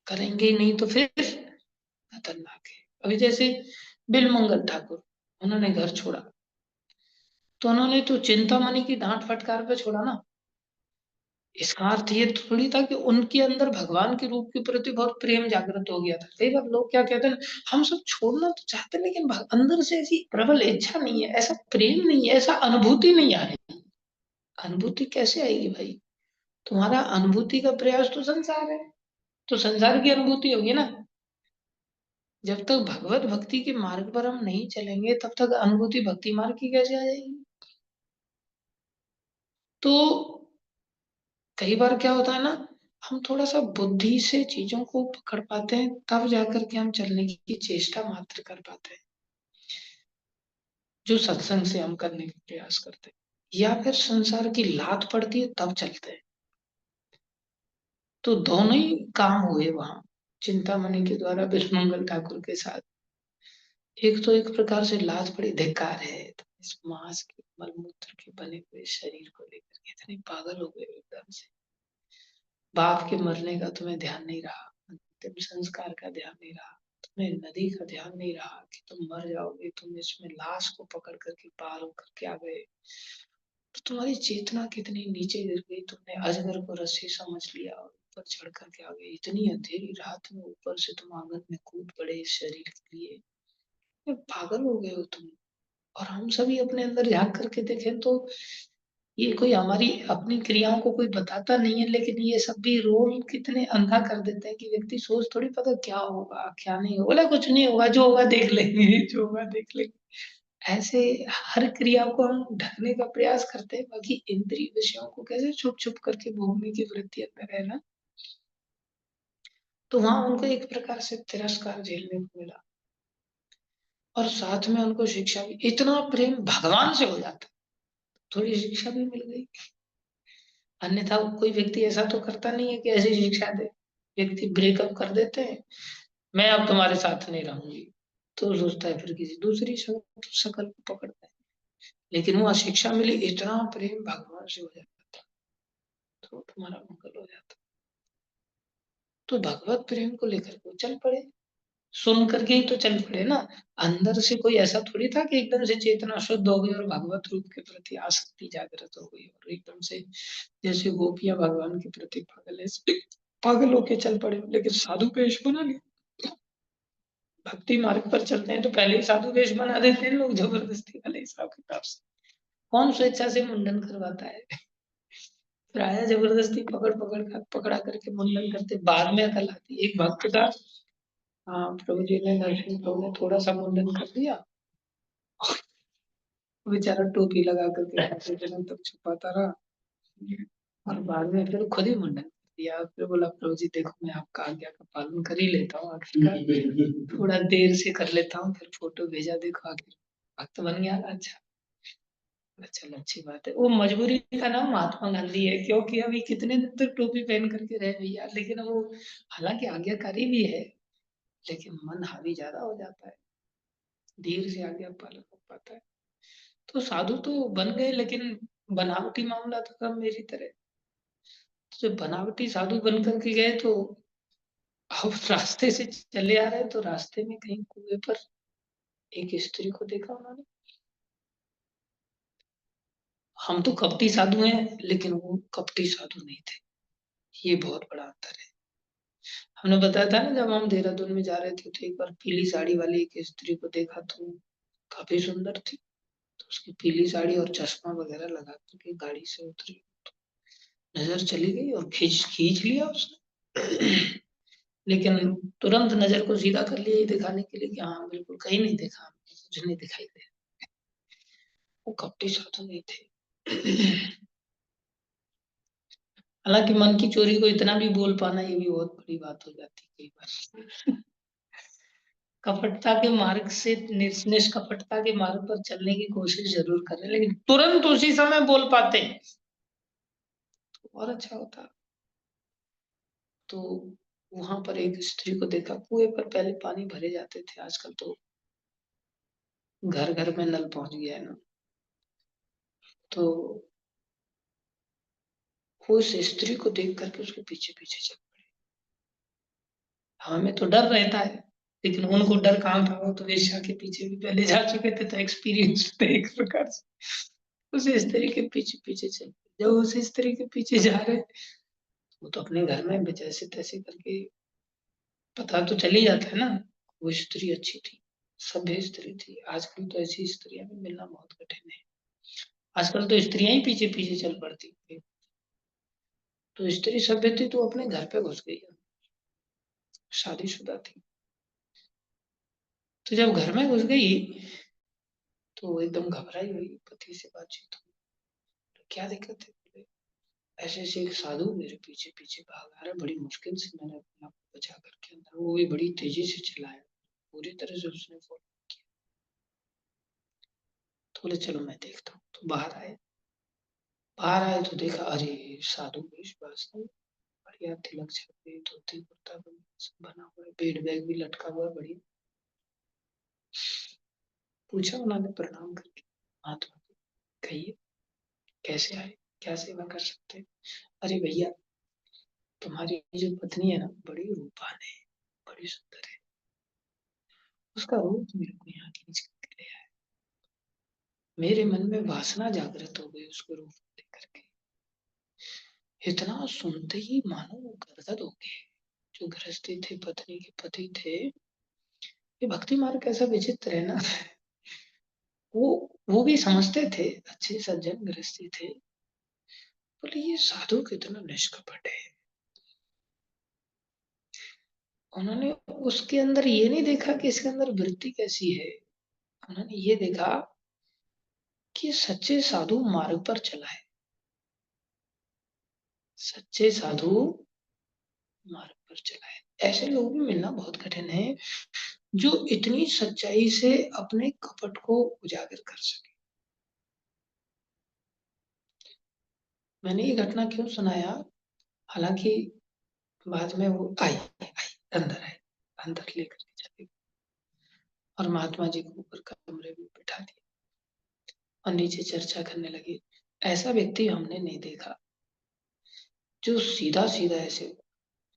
करेंगे ही नहीं तो फिर खतरनाक है। अभी जैसे बिलमंगल ठाकुर, उन्होंने घर छोड़ा, तो उन्होंने तो चिंतामणि की डांट फटकार पे छोड़ा ना। इसका अर्थ ये थोड़ी था कि उनके अंदर भगवान के रूप के प्रति बहुत प्रेम जागृत हो गया था। कई बार लोग क्या कहते हैं, हम सब छोड़ना तो चाहते हैं लेकिन अंदर से ऐसी प्रबल इच्छा नहीं है, ऐसा प्रेम नहीं है, ऐसा अनुभूति नहीं आ रही। अनुभूति कैसे आएगी भाई? तुम्हारा अनुभूति का प्रयास तो संसार है, तो संसार की अनुभूति होगी ना। जब तक भगवत भक्ति के मार्ग पर हम नहीं चलेंगे तब तक अनुभूति भक्ति मार्ग की कैसे आ जाएगी? तो कई बार क्या होता है ना, हम थोड़ा सा बुद्धि से चीजों को पकड़ पाते हैं, तब जाकर के हम चलने की चेष्टा मात्र कर पाते हैं, जो सत्संग से हम करने का प्रयास करते हैं, या फिर संसार की लात पड़ती है तब चलते हैं। तो दोनों ही काम हुए वहां। चिंतामणि के द्वारा बिल्वमंगल ठाकुर के साथ एक तो एक प्रकार से लात बड़ी धिक्कार है। तो इस मांस के मलमूत्र के बने हुए शरीर को लेकर के इतने पागल हो गए एकदम से। बाप के मरने का तुम्हें ध्यान नहीं रहा, अंतिम संस्कार का ध्यान नहीं रहा, तुम्हें नदी का ध्यान नहीं रहा कि तुम मर जाओगे, तुम इसमें लाश को पकड़ करके पार होकर के आ गए। तो तुम्हारी चेतना कितनी नीचे गिर गई, तुमने अजगर को रस्सी समझ लिया और ऊपर चढ़ करके आ गए। इतनी अंधेरी रात में ऊपर से तुम आंगन में कूद पड़े इस शरीर के लिए। ये पागल हो गए हो तुम। और हम सभी अपने अंदर झांक करके देखें तो ये कोई हमारी अपनी क्रियाओं को कोई बताता नहीं है, लेकिन ये सब भी रोल कितने अंधा कर देते हैं कि व्यक्ति सोच थोड़ी पता क्या होगा क्या नहीं होगा, बोला कुछ नहीं होगा, जो होगा देख लेंगे, जो होगा देख लेंगे। ऐसे हर क्रिया को हम ढकने का प्रयास करते हैं, बाकी इंद्रिय विषयों को कैसे छुप छुप करके भोगने की वृत्ति अंदर है ना। तो वहां उनको एक प्रकार से तिरस्कार झेलने को मिला और साथ में उनको शिक्षा भी, इतना प्रेम भगवान से हो जाता, थोड़ी शिक्षा भी मिल गई। अन्यथा कोई व्यक्ति ऐसा तो करता नहीं है कि ऐसी शिक्षा दे। व्यक्ति ब्रेकअप कर देते हैं, मैं अब तुम्हारे साथ नहीं रहूंगी, तो सोचता है फिर किसी दूसरी शकल को पकड़ता है। लेकिन वो शिक्षा मिली, इतना प्रेम भगवान से हो जाता तो तुम्हारा मंगल हो जाता। तो भगवत प्रेम को लेकर वो चल पड़े, सुन करके ही तो चल पड़े ना। अंदर से कोई ऐसा थोड़ी था कि एकदम से चेतना शुद्ध हो गई और भगवत रूप के प्रति आसक्ति जागृत हो गई और एकदम से जैसे गोपियां भगवान के प्रति पागल है, पागल होके चल पड़े। लेकिन साधु वेश बना लिया। भक्ति मार्ग पर चलते हैं तो पहले ही साधु वेश बना देते हैं लोग, जबरदस्ती वाले हिसाब किताब से। कौन स्वेच्छा से मुंडन करवाता है? प्राय जबरदस्ती पकड़ा करके मुंडन करते। बाद में अकल आती। एक भक्त था, हाँ प्रभु जी ने, नरसिंह प्रभु ने थोड़ा सा मुंडन कर दिया, वो बेचारा टोपी लगा करके काफी दिनों तक छुपाता रहा और बाद में फिर खुद ही मुंडन कर दिया। फिर बोला प्रभु जी देखो मैं आपका आज्ञा का पालन कर ही लेता हूँ, आखिरकार थोड़ा देर से कर लेता हूँ। फिर फोटो भेजा, देखो आखिर भक्त बन गया। अच्छा, चलो अच्छी बात है। वो मजबूरी का नाम महात्मा गांधी है, क्योंकि अभी कितने दिन तक टोपी पहन करके रहे भैया। लेकिन वो हालांकि आज्ञाकारी भी है, लेकिन मन हावी ज्यादा हो जाता है, धीरे से आज्ञा पालन हो पाता है। तो साधु तो बन गए, लेकिन बनावटी मामला था सब मेरी तरह। तो जब बनावटी साधु बन करके गए तो अब रास्ते से चले आ रहे, तो रास्ते में कहीं कुएं पर एक स्त्री को देखा उन्होंने। हम तो कपटी साधु हैं, लेकिन वो कपटी साधु नहीं थे। ये बहुत बड़ा अंतर है। हमने बताया था ना, जब हम देहरादून में जा रहे थे तो एक बार पीली साड़ी वाली एक स्त्री को देखा, तो काफी सुंदर थी। तो उसकी पीली साड़ी और चश्मा वगैरह लगा करके गाड़ी से उतरी, नजर चली गई और खींच खींच लिया उसने। लेकिन तुरंत नजर को सीधा कर लिया, ये दिखाने के लिए कि हाँ बिल्कुल कहीं नहीं देखा हमने, कुछ नहीं दिखाई दे। वो कपटी साधु नहीं थे। हालांकि मन की चोरी को इतना भी बोल पाना, ये भी बहुत बड़ी बात हो जाती है कई बार। कपटता के मार्ग से निष्कपटता के मार्ग पर चलने की कोशिश जरूर करें, लेकिन तुरंत उसी समय बोल पाते हैं तो और अच्छा होता। तो वहां पर एक स्त्री को देखा, कुएं पर पहले पानी भरे जाते थे, आजकल तो घर घर में नल पहुंच गया है ना। तो वो उस स्त्री को देख करके उसके पीछे पीछे चल पड़े। हमें तो डर रहता है, लेकिन उनको डर कहाँ था, वो तो वेश्या के पीछे भी पहले जा चुके थे, तो एक्सपीरियंस थे एक प्रकार से। उस स्त्री के पीछे पीछे चल पड़े। जब उस स्त्री के पीछे जा रहे, वो तो अपने घर में जैसे तैसे करके पता तो चल ही जाता है ना। वो स्त्री अच्छी थी, सभ्य स्त्री थी। आजकल तो ऐसी स्त्रियां भी मिलना बहुत कठिन है। आजकल तो स्त्रियां ही पीछे पीछे चल पड़ती हैं। तो स्त्री सभ्य थी तो अपने घर पे घुस गई, शादीशुदा थी। तो जब घर में घुस गई तो एकदम घबराई हुई, पति से बातचीत हुई, तो क्या दिक्कत है? बोले, ऐसे ऐसे एक साधु मेरे पीछे पीछे भाग आ रहा है, बड़ी मुश्किल से मैंने अपने आप को बचा करके अंदर, वो भी बड़ी तेजी से चलाया, पूरी तरह से उसने फॉलो किया। तो बोले चलो मैं देखता हूँ। तो बाहर आए, बाहर आए तो देखा, अरे साधु वेश, बड़ी किया, तिलक छापे, धोती कुर्ता बना हुआ है, बेड बैग भी लटका हुआ है बढ़िया। पूछा उन्होंने प्रणाम करके, महात्मा जी कहिए कैसे आए, क्या सेवा कर सकते हैं? अरे भैया, तुम्हारी जो पत्नी है ना, बड़ी रूपान है, बड़ी सुंदर है, उसका रूप मेरे को यहाँ खींच करके ले आया। मेरे मन में वासना जागृत हो गई उसको रूप देख करके। इतना सुनते ही मानो गदगद हो गए। जो गृहस्थी थे, पत्नी के पति थे, ये भक्ति मार्ग कैसा विचित्र है ना। वो वो भी समझते थे, अच्छे सज्जन गृहस्थी थे, बोले ये साधु कितना निष्कपट है। उन्होंने उसके अंदर ये नहीं देखा कि इसके अंदर वृत्ति कैसी है, उन्होंने ये देखा कि सच्चे साधु मार्ग पर चला है, सच्चे साधु मार्ग पर चला है। ऐसे लोग भी मिलना बहुत कठिन है जो इतनी सच्चाई से अपने कपट को उजागर कर सके। मैंने ये घटना क्यों सुनाया, हालांकि बाद में वो आई अंदर आई, अंदर लेकर के चली और महात्मा जी को ऊपर कमरे में बिठा दिया और नीचे चर्चा करने लगे। ऐसा व्यक्ति हमने नहीं देखा जो सीधा सीधा ऐसे।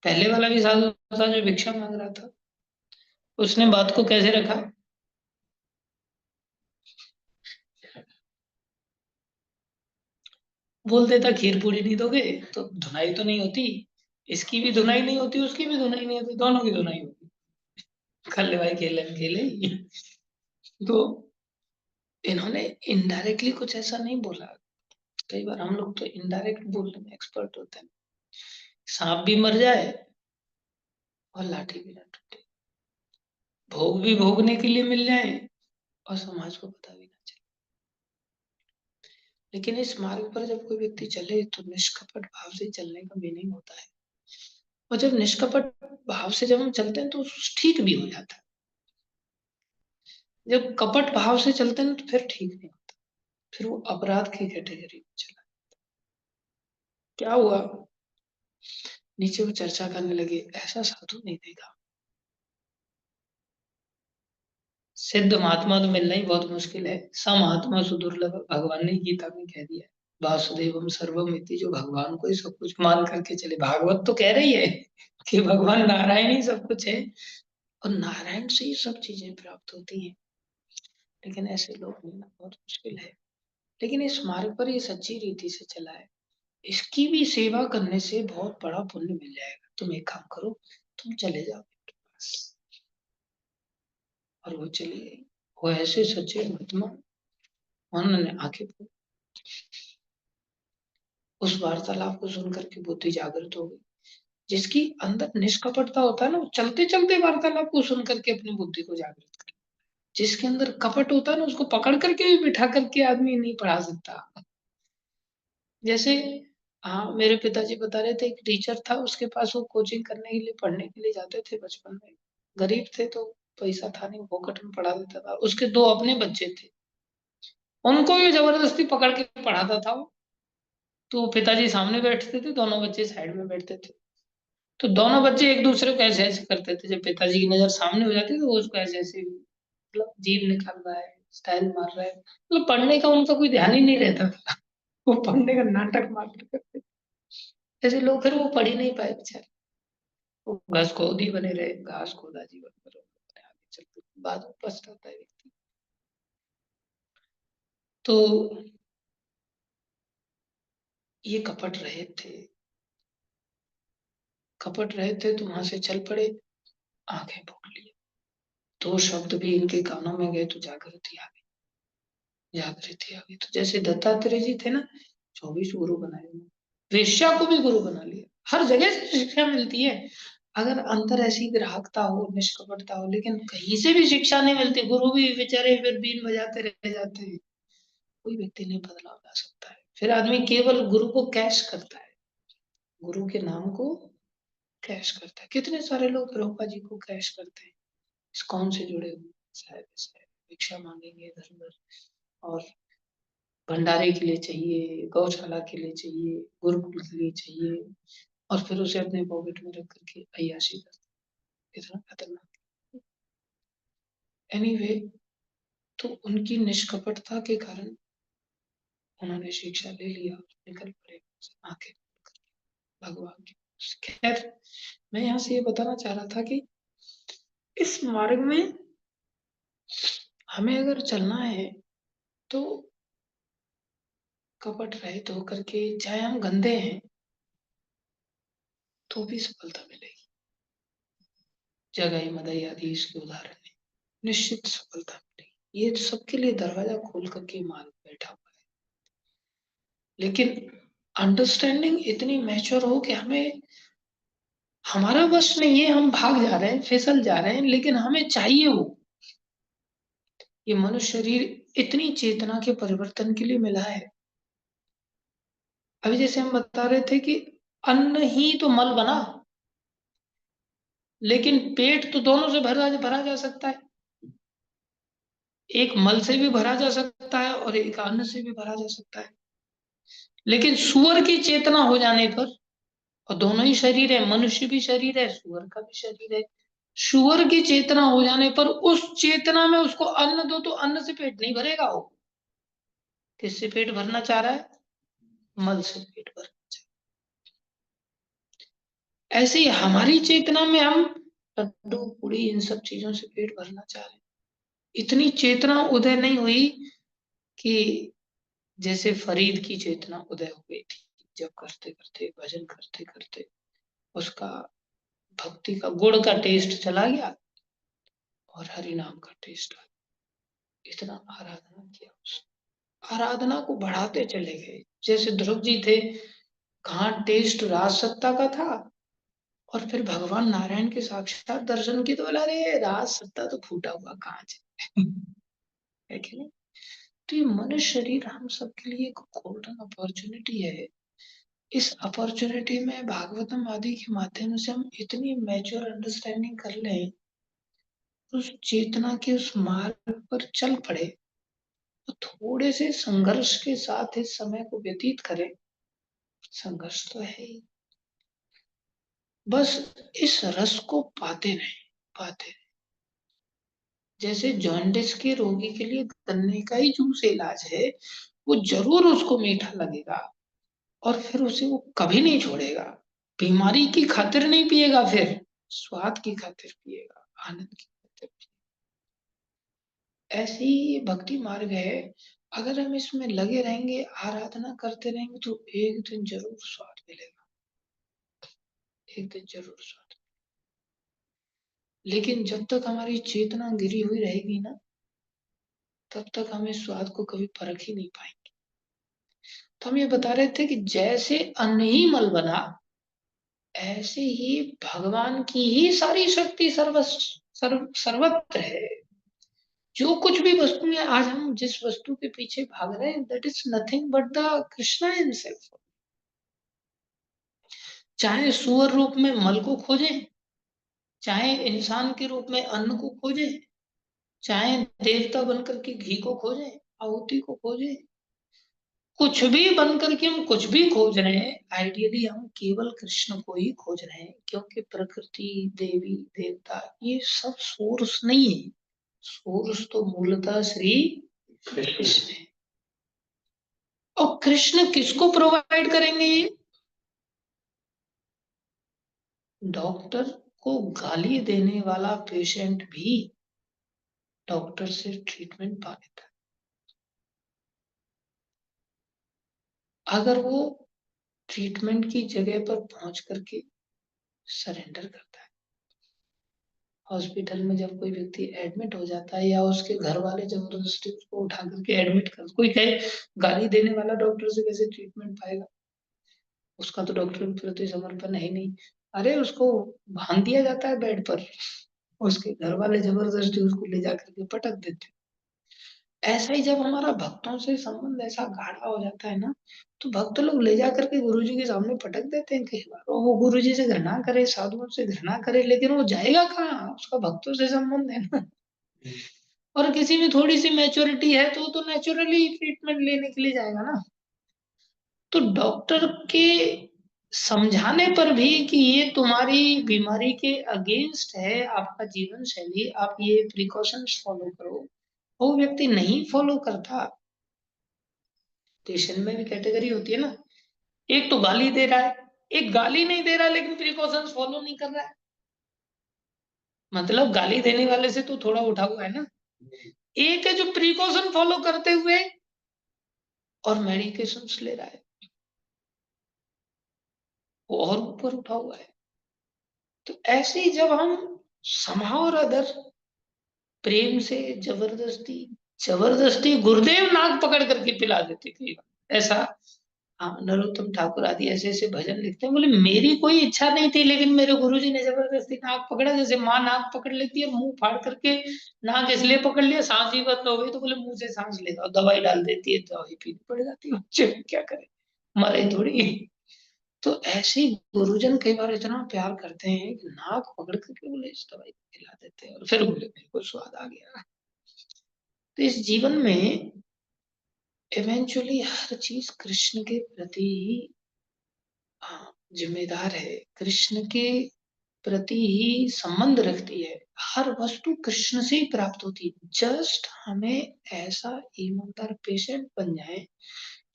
पहले वाला भी साधु था जो भिक्षा मांग रहा था, उसने बात को कैसे रखा, बोल देता खीर पूरी नहीं दोगे तो धुनाई तो नहीं होती, इसकी भी धुनाई नहीं होती, उसकी भी धुनाई नहीं होती, दोनों की धुनाई होती, खल्ले भाई खेले खेले। तो इन्होंने इनडायरेक्टली कुछ ऐसा नहीं बोला। कई बार हम लोग तो इनडायरेक्ट बोलने में एक्सपर्ट होते हैं, सांप भी मर जाए और लाठी भी ना टूटे, भोग भी भोगने के लिए मिल जाए और समाज को पता भी ना चले। लेकिन इस मार्ग पर जब कोई व्यक्ति चले तो निष्कपट भाव से चलने का मीनिंग होता है, और जब निष्कपट भाव से जब हम चलते हैं तो ठीक भी हो जाता है। जब कपट भाव से चलते हैं तो फिर ठीक नहीं होता, फिर वो अपराध की कैटेगरी में चला। क्या हुआ, नीचे वो चर्चा करने लगे, ऐसा साधु नहीं देखा, सिद्ध महात्मा तो मिलना ही बहुत मुश्किल है, स महात्मा सुदुर्लभ, भगवान ने गीता में कह दिया वासुदेवम सर्वमिति, जो भगवान को ही सब कुछ मान करके चले। भागवत तो कह रही है कि भगवान नारायण ही सब कुछ है और नारायण से ही सब चीजें प्राप्त होती हैं, लेकिन ऐसे लोग मिलना बहुत मुश्किल है। लेकिन इस मार्ग पर ये सच्ची रीति से चला है, इसकी भी सेवा करने से बहुत बड़ा पुण्य मिल जाएगा। तुम एक काम करो, तुम चले जाओ इनके पास। और वो चली गई। वो ऐसे सच्चे महात्मा, उन्होंने आंखें खोली, उस वार्तालाप को सुन करके बुद्धि जागृत हो गई। जिसकी अंदर निष्कपटता होता है ना, वो चलते चलते वार्तालाप को सुन करके अपनी बुद्धि को जागृत कर। जिसके अंदर कपट होता है ना, उसको पकड़ करके भी बिठा करके आदमी नहीं पढ़ा सकता। जैसे, हाँ, मेरे पिताजी बता रहे थे, एक टीचर था, उसके पास वो कोचिंग करने के लिए, पढ़ने के लिए जाते थे बचपन में। गरीब थे तो पैसा था नहीं, फोकट में पढ़ा देता था। उसके दो अपने बच्चे थे, उनको भी जबरदस्ती पकड़ के पढ़ाता था वो। तो पिताजी सामने बैठते थे, दोनों बच्चे साइड में बैठते थे। तो दोनों बच्चे एक दूसरे को ऐसे ऐसे करते थे, जब पिताजी की नजर सामने हो जाती तो वो उसको ऐसे ऐसे, मतलब जीभ निकाल रहा है, स्टाइल मार रहा है, मतलब पढ़ने का उनका कोई ध्यान ही नहीं रहता था। वो पढ़ने का नाटक मात्र करते थे। ऐसे लोग फिर वो पढ़ ही नहीं पाए बेचारे, वो घास खोदी बने रहे, घास खोदा जीवन भर, आगे चलते बाद में पछताता है व्यक्ति। तो ये कपट रहे थे, कपट रहे थे तो वहां से चल पड़े, आंखें भूल ली। दो शब्द भी इनके कानों में गए तो जागृति आ गई, जागृति आ गई। तो जैसे दत्तात्रेय जी थे ना, 24 गुरु बनाए उन्होंने, वेश्या को भी गुरु बना लिया। हर जगह से शिक्षा मिलती है, अगर अंतर ऐसी ग्राहकता हो, निष्कपटता हो, लेकिन कहीं से भी शिक्षा नहीं मिलती, गुरु भी बेचारे फिर बीन बजाते रह जाते हैं, कोई व्यक्ति नहीं बदलाव ला सकता है। फिर आदमी केवल गुरु को कैश करता है, गुरु के नाम को कैश करता है। कितने सारे लोग प्रभुपाद जी को कैश करते हैं, इस्कॉन से जुड़े हुए, शायद शायद भिक्षा मांगेंगे इधर उधर, और भंडारे के लिए चाहिए, गौशाला के लिए चाहिए, गुरुकुल के लिए चाहिए, और फिर उसे अपने पॉकेट में रख करके अय्याशी करते, इतना खतरनाक। एनीवे, तो उनकी निष्कपटता के कारण उन्होंने शिक्षा ले लिया, निकल पड़े आंखें भगवान की। खैर, मैं यहाँ से ये बताना चाह रहा था कि इस मार्ग में हमें अगर चलना है तो कपट रहित होकर के, चाहे हम गंदे हैं तो भी सफलता मिलेगी। जगाई मदाई आदि इसके उदाहरण है, निश्चित सफलता मिलेगी। ये सबके लिए दरवाजा खोल करके मार्ग बैठा हुआ है, लेकिन अंडरस्टैंडिंग इतनी मैच्योर हो कि हमें, हमारा बस नहीं है, हम भाग जा रहे हैं, फिसल जा रहे हैं, लेकिन हमें चाहिए वो। ये मनुष्य शरीर इतनी चेतना के परिवर्तन के लिए मिला है। अभी जैसे हम बता रहे थे कि अन्न ही तो मल बना, लेकिन पेट तो दोनों से भरा जा सकता है। एक मल से भी भरा जा सकता है और एक अन्न से भी भरा जा सकता है। लेकिन सुअर की चेतना हो जाने पर, और दोनों ही शरीर है, मनुष्य भी शरीर है, सुअर का भी शरीर है, सुअर की चेतना हो जाने पर उस चेतना में उसको अन्न दो तो अन्न से पेट नहीं भरेगा। वो किससे पेट भरना चाह रहा है? मल से पेट भरना चाह रहा है। ऐसे ही हमारी चेतना में हम लड्डू पूड़ी इन सब चीजों से पेट भरना चाह रहे हैं। इतनी चेतना उदय नहीं हुई कि जैसे फरीद की चेतना उदय हो गई थी, जब करते करते भजन करते करते उसका भक्ति का गुण का टेस्ट चला गया और हरि नाम का टेस्ट आ गया। इतना आराधना किया, उसने आराधना को बढ़ाते चले गए। जैसे ध्रुव जी थे, कहाँ टेस्ट राज सत्ता का था, और फिर भगवान नारायण के साक्षात दर्शन की तो बोला, अरे राज सत्ता तो फूटा हुआ कांच है कि नहीं? तो ये मनुष्य शरीर हम सबके लिए एक गोल्डन अपॉर्चुनिटी है। इस अपॉर्चुनिटी में भागवतम आदि के माध्यम से हम इतनी मैच्योर अंडरस्टैंडिंग कर लें, उस चेतना के उस मार्ग पर चल पड़े, तो थोड़े से संघर्ष के साथ इस समय को व्यतीत करें। संघर्ष तो है ही, बस इस रस को पाते नहीं, पाते नहीं। जैसे जॉन्डिस के रोगी के लिए गन्ने का ही जूस इलाज है, वो जरूर उसको मीठा लगेगा और फिर उसे वो कभी नहीं छोड़ेगा। बीमारी की खातिर नहीं पिएगा, फिर स्वाद की खातिर पिएगा, आनंद की खातिर पिएगा। ऐसे ही ये भक्ति मार्ग है। अगर हम इसमें लगे रहेंगे, आराधना करते रहेंगे, तो एक दिन जरूर स्वाद मिलेगा, एक दिन जरूर स्वाद। लेकिन जब तक हमारी चेतना गिरी हुई रहेगी ना, तब तक हमें स्वाद को कभी परख ही नहीं पाएंगे। तो हम ये बता रहे थे कि जैसे अन्न ही मल बना, ऐसे ही भगवान की ही सारी शक्ति सर्वत्र है। जो कुछ भी वस्तु है, आज हम जिस वस्तु के पीछे भाग रहे हैं, that is nothing but the Krishna himself. चाहे सुअर रूप में मल को खोजें, चाहे इंसान के रूप में अन्न को खोजें, चाहे देवता बनकर के घी को खोजें, आहुति को खोजें, कुछ भी बन करके हम कुछ भी खोज रहे हैं, आइडियली हम केवल कृष्ण को ही खोज रहे हैं। क्योंकि प्रकृति, देवी देवता, ये सब सोर्स नहीं है। सोर्स तो मूलतः श्री कृष्ण है। और कृष्ण किसको प्रोवाइड करेंगे? ये डॉक्टर को गाली देने वाला पेशेंट भी डॉक्टर से ट्रीटमेंट पा लेता है, अगर वो ट्रीटमेंट की जगह पर पहुंच करके सरेंडर करता है। हॉस्पिटल में जब कोई व्यक्ति एडमिट हो जाता है, या उसके घर वाले जबरदस्ती उसको उठा करके एडमिट कर, कोई कहे गाली देने वाला डॉक्टर से कैसे ट्रीटमेंट पाएगा, उसका तो डॉक्टर के प्रति समर्पण है ही नहीं। अरे उसको बांध दिया जाता है बेड पर, उसके घर वाले जबरदस्ती उसको ले जाकर के पटक देते। ऐसा ही जब हमारा भक्तों से संबंध ऐसा गाढ़ा हो जाता है ना, तो भक्त लोग ले जाकर के गुरु जी के सामने पटक देते हैं। कई बार वो गुरु जी से घृणा करे, साधुओं से घृणा करे, लेकिन वो जाएगा कहाँ? उसका भक्तों से संबंध है ना। और किसी में थोड़ी सी मैच्योरिटी है तो नेचुरली ट्रीटमेंट लेने के लिए जाएगा ना। तो डॉक्टर के समझाने पर भी कि ये तुम्हारी बीमारी के अगेंस्ट है, आपका जीवन शैली, आप ये प्रिकॉशंस फॉलो करो, वो व्यक्ति नहीं फॉलो करता। पेशेंट में भी कैटेगरी होती है ना, एक तो गाली दे रहा है, एक गाली नहीं दे रहा है लेकिन प्रिकॉशंस फॉलो नहीं कर रहा है। मतलब गाली देने वाले से तो थोड़ा उठा हुआ है ना। एक है जो प्रिकॉशन फॉलो करते हुए और मेडिकेशंस ले रहा है, वो और ऊपर उठा हुआ है। तो ऐसे ही जब हम somehow or अदर प्रेम से जबरदस्ती, जबरदस्ती गुरुदेव नाक पकड़ करके पिला देते कई बार ऐसा। हाँ, नरोत्तम ठाकुर आदि ऐसे ऐसे भजन लिखते हैं, बोले मेरी कोई इच्छा नहीं थी लेकिन मेरे गुरुजी ने जबरदस्ती नाक पकड़ा, जैसे माँ नाक पकड़ लेती है, मुंह फाड़ करके नाक इसलिए पकड़ लिया, सांस ही बंद हो गई तो बोले मुंह से सांस लेगा और दवाई डाल देती है, दवाई पीनी पड़ जाती है, बच्चे क्या करे, मरे थोड़ी। तो ऐसे ही गुरुजन कई बार इतना प्यार करते हैं कि नाक पकड़ करके बोले इस दवाई खिला देते हैं और फिर बोले मेरे को स्वाद आ गया। तो इस जीवन में इवेंचुअली हर चीज कृष्ण के प्रति ही जिम्मेदार है, कृष्ण के प्रति ही संबंध रखती है। हर वस्तु कृष्ण से ही प्राप्त होती है। जस्ट हमें ऐसा ईमानदार पेशेंट बन जाए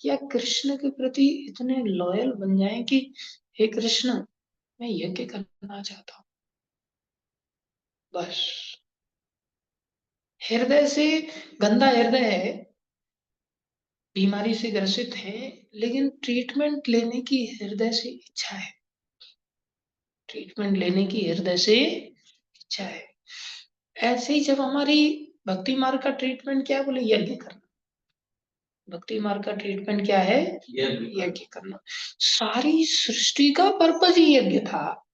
या कृष्ण के प्रति इतने लॉयल बन जाए कि हे कृष्ण, मैं यज्ञ करना चाहता हूँ, बस। हृदय से, गंदा हृदय है, बीमारी से ग्रसित है, लेकिन ट्रीटमेंट लेने की हृदय से इच्छा है, ट्रीटमेंट लेने की हृदय से इच्छा है। ऐसे ही जब हमारी भक्ति मार्ग का ट्रीटमेंट क्या है, बोले यज्ञ करना। भक्ति मार्ग का ट्रीटमेंट क्या है, यज्ञ करना। सारी सृष्टि का पर्पज ही यज्ञ था।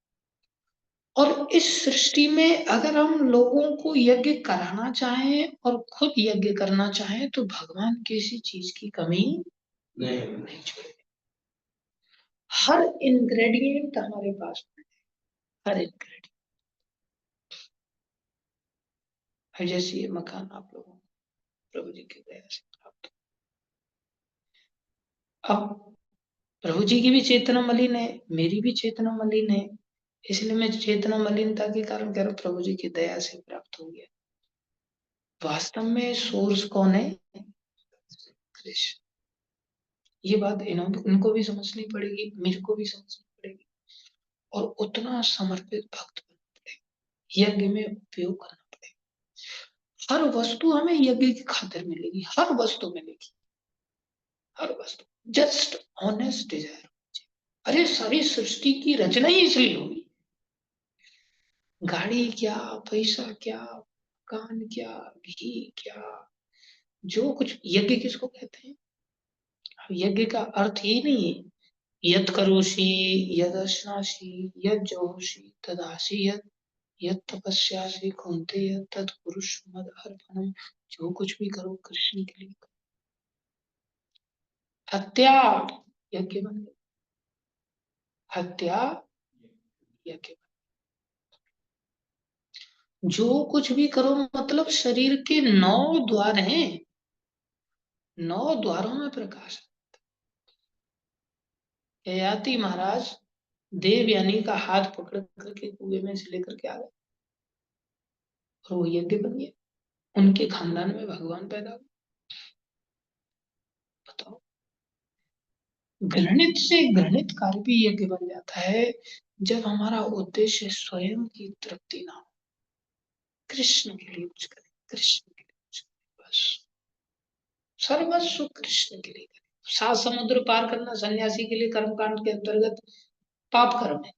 और इस सृष्टि में अगर हम लोगों को यज्ञ कराना चाहें और खुद यज्ञ करना चाहें तो भगवान किसी चीज की कमी नहीं छोड़े। हर इंग्रेडिएंट हमारे पास में है, हर इंग्रेडिएंट। जैसे ये मकान आप लोगों को प्रभु जी की दया से प्राप्त। अब प्रभु जी की भी चेतना मलिन है, मेरी भी चेतना मलिन है, इसलिए मैं चेतना मलिनता के कारण कह रहा हूं प्रभु जी की दया से प्राप्त हो गया। वास्तव में सोर्स कौन है, कृष्ण। ये बात इनको भी समझनी पड़ेगी, मेरे को भी समझनी पड़ेगी, और उतना समर्पित भक्त बनना पड़ेगा, यज्ञ में उपयोग करना पड़ेगा। हर वस्तु हमें यज्ञ की खातिर मिलेगी, हर वस्तु मिलेगी, हर वस्तु। Just honest desire. अरे सारी सृष्टि की रचना ही इसलिए हुई, गाड़ी क्या, पैसा क्या, कान क्या, घी क्या, जो कुछ। यज्ञ किसको कहते हैं, यज्ञ का अर्थ ही नहीं है यत् करोषि यदश्नासि यज्जोषि तदासि यत् तपस्यासि कौन्तेय तत् कुरुष्व मद अर्पणम। जो कुछ भी करो कृष्ण के लिए करो। हत्या यज्ञ बन गई, हत्या यज्ञ बन। जो कुछ भी करो मतलब शरीर के 9 द्वार हैं, 9 द्वारों में प्रकाश। ययाति महाराज देवयानी का हाथ पकड़ करके कुएं में से लेकर के आ गए और वो यज्ञ बन गया, उनके खानदान में भगवान पैदा हुए। बताओ, घृणित से घृणित कार्य भी यज्ञ बन जाता है जब हमारा उद्देश्य स्वयं की तृप्ति ना हो, कृष्ण के लिए कुछ करें, कृष्ण के लिए कुछ करें, बस सर्वस्व कृष्ण के लिए करें। 7 समुद्र पार करना सन्यासी के लिए कर्मकांड के अंतर्गत पाप कर्म है।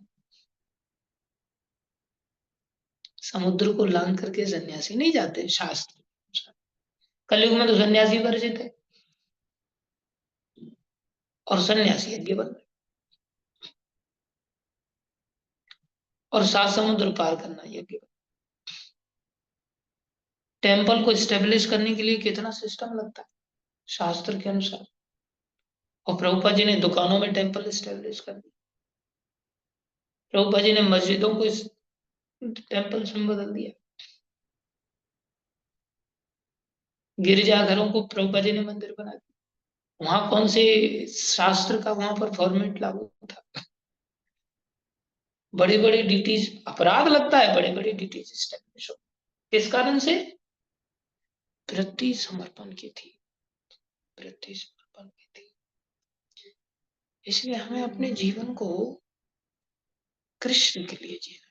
समुद्र को लांग करके सन्यासी नहीं जाते शास्त्र। कलयुग में तो सन्यासी वर्जित है और सन्यासी यज्ञ बन गए। और 7 समुद्र पार करना यज्ञ। टेम्पल को स्टेब्लिश करने के लिए कितना सिस्टम लगता है शास्त्र के अनुसार। और प्रभुपा जी ने दुकानों में टेम्पल स्टेब्लिश कर दिया, प्रभुपा जी ने मस्जिदों को इस टेम्पल में बदल दिया, गिरजाघरों को प्रभुपा जी ने मंदिर बना दिया। वहां कौन से शास्त्र का वहां पर फॉर्मेट लागू था, बड़े बड़े ड्यूटीज अपराध लगता है, बड़े बड़े ड्यूटीज स्टैब्लिश हो। किस कारण से? वृत्ति समर्पण की थी, वृत्ति समर्पण की थी। इसलिए हमें अपने जीवन को कृष्ण के लिए जीना,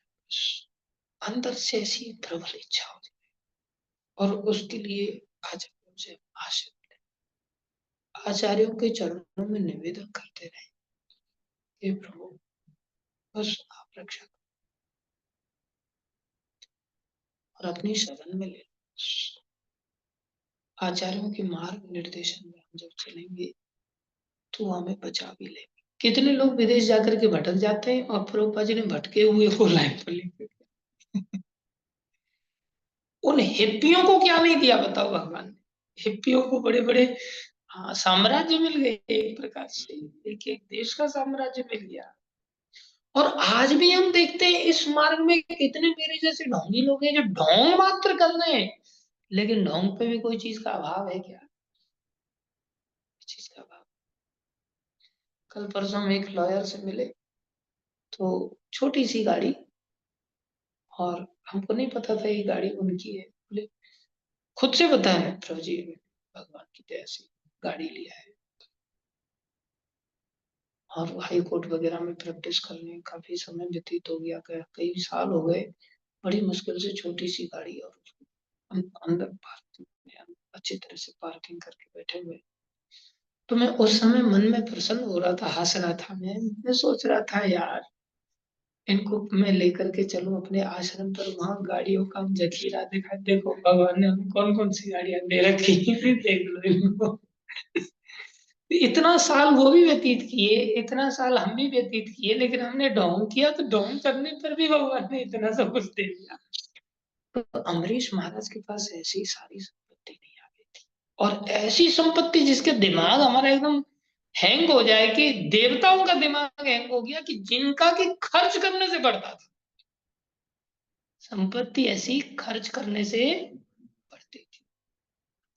अंदर से ऐसी प्रबल इच्छा होती और उसके लिए आचार्यों से आशीर्वाद, आचार्यों के चरणों में निवेदन करते रहे, हे प्रभु बस आप रक्षा करो और अपनी शरण में ले लो। आचार्यों के मार्ग निर्देशन में हम जब चलेंगे तो हमें बचा भी लेंगे। कितने लोग विदेश जाकर के भटक जाते हैं और प्रभुपाद जी ने भटके हुए को लाइन पर लेकर उन हिप्पियों को क्या नहीं दिया बताओ भगवान ने। हिप्पियों को बड़े बड़े साम्राज्य मिल गए, एक प्रकार से एक एक देश का साम्राज्य मिल गया। और आज भी हम देखते हैं इस मार्ग में कितने मेरे जैसे ढोंगी लोग हैं जो ढोंग मात्र कर रहे हैं, लेकिन ढोंग पे भी कोई चीज का अभाव है क्या? चीज का अभाव। कल परसों हम एक लॉयर से मिले, तो छोटी सी गाड़ी, और हमको नहीं पता था ये गाड़ी उनकी है। बोले खुद से बताया प्रभु जी भगवान की दया से गाड़ी लिया है, और हाई कोर्ट वगैरह में प्रैक्टिस करने काफी समय व्यतीत हो गया, कई साल हो गए। बड़ी मुश्किल से छोटी सी गाड़ी, और अंदर पार्किंग में अच्छी तरह से पार्किंग करके बैठे हुए। तो मैं उस समय मन में प्रसन्न हो रहा था, हंस रहा था। मैं सोच रहा था यार इनको मैं लेकर के चलूं अपने आश्रम पर, वहां गाड़ियों का हम जखीरा दिखा, देखो भगवान ने हमें कौन कौन सी गाड़ियां दे रखी है, देख लो इनको। इतना साल वो भी व्यतीत किए, इतना साल हम भी व्यतीत किए, लेकिन हमने ढोंग किया तो ढोंग करने पर भी भगवान ने इतना सब कुछ दे दिया। तो अम्बरीश महाराज के पास ऐसी सारी संपत्ति नहीं आ गई थी, और ऐसी संपत्ति जिसके दिमाग हमारा एकदम हैंग हो जाए, कि देवताओं का दिमाग हैंग हो गया, कि जिनका कि खर्च करने से बढ़ता था। संपत्ति ऐसी खर्च करने से बढ़ती थी।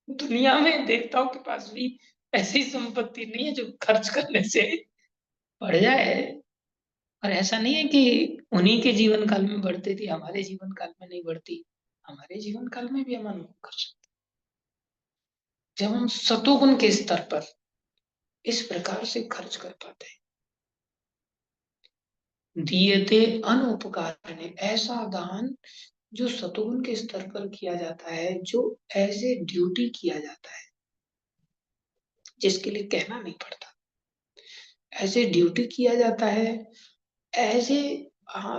दुनिया में देवताओं के पास भी ऐसी संपत्ति नहीं है जो खर्च करने से बढ़ जाए। और ऐसा नहीं है कि उन्हीं के जीवन काल में बढ़ती थी, हमारे जीवन काल में नहीं बढ़ती। हमारे जीवन काल में भी हम अनुभव कर सकते, जब हम सतोगुण के स्तर पर इस प्रकार से खर्च कर पाते हैं। दियते अनुपकार ने, ऐसा दान जो सतोगुण के स्तर पर किया जाता है, जो एज ए ड्यूटी किया जाता है, जिसके लिए कहना नहीं पड़ता, एज ए ड्यूटी किया जाता है, एज ए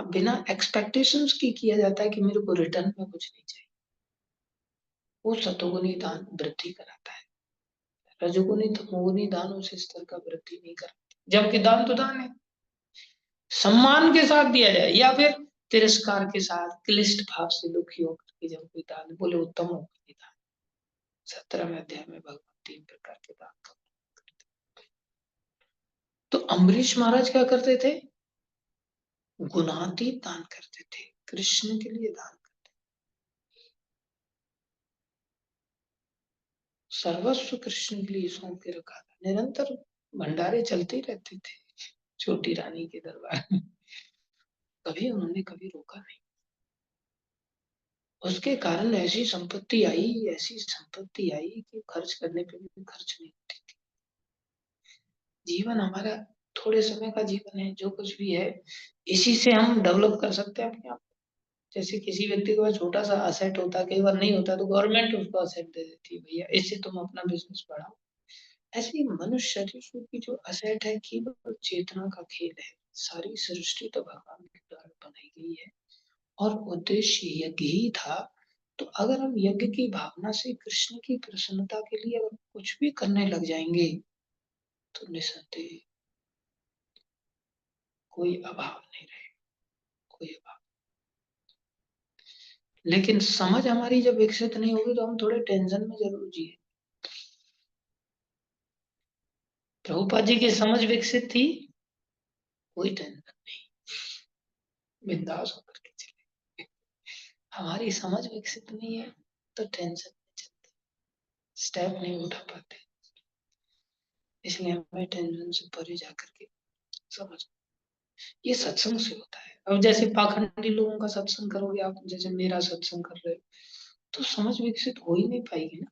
बिना एक्सपेक्टेशंस की किया जाता है कि मेरे को रिटर्न में कुछ नहीं चाहिए, वो सतोगुणी दान वृद्धि कराता है। रजोगुणी तमोगुणी दान उस स्तर का वृद्धि नहीं करता। जबकि दान तो दान है, सम्मान के साथ दिया जाए या फिर तिरस्कार के साथ, क्लिष्ट भाव से दुखी होकर के जब कोई दान, बोले उत्तम होकर दान। 17वें अध्याय में भगवान 3 प्रकार के दान का वर्णन करते हैं। तो अम्बरीश महाराज क्या करते थे? गुणातीत दान करते थे, कृष्ण के लिए दान करते, सर्वस्व कृष्ण के लिए सौंप के रखा था। निरंतर भंडारे चलते रहते थे छोटी रानी के दरबार में, कभी उन्होंने कभी रोका नहीं। उसके कारण ऐसी संपत्ति आई, ऐसी संपत्ति आई कि खर्च करने पे भी खर्च नहीं होती थी। जीवन हमारा थोड़े समय का जीवन है, जो कुछ भी है इसी से हम डेवलप कर सकते हैं अपने आप। जैसे किसी व्यक्ति के पास छोटा सा असेट होता है, कई बार नहीं होता तो गवर्नमेंट उसको असेट दे देती है, भैया इससे तुम अपना बिजनेस बढ़ाओ। ऐसे ही मनुष्य शरीर की जो असेट है, केवल चेतना का खेल है। सारी सृष्टि तो भगवान के द्वारा बनाई गई है, और उद्देश्य यज्ञ ही था। तो अगर हम यज्ञ की भावना से कृष्ण की प्रसन्नता के लिए अगर कुछ भी करने लग जाएंगे, तो निसंदेह कोई अभाव नहीं रहेगा, कोई अभाव। लेकिन समझ हमारी जब विकसित नहीं होगी तो हम थोड़े टेंशन में जरूर जिए। प्रभुपाद जी की समझ विकसित थी, कोई टेंशन नहीं, बिंदास होकर के चले। हमारी समझ विकसित नहीं है तो टेंशन में चलते, स्टेप नहीं उठा पाते। इसलिए हमें टेंशन से परे जाकर के समझ ये सत्संग से होता है। अब जैसे पाखंडी लोगों का सत्संग करोगे आप, जैसे मेरा सत्संग कर रहे हो, तो समझ विकसित हो ही नहीं पाएगी ना।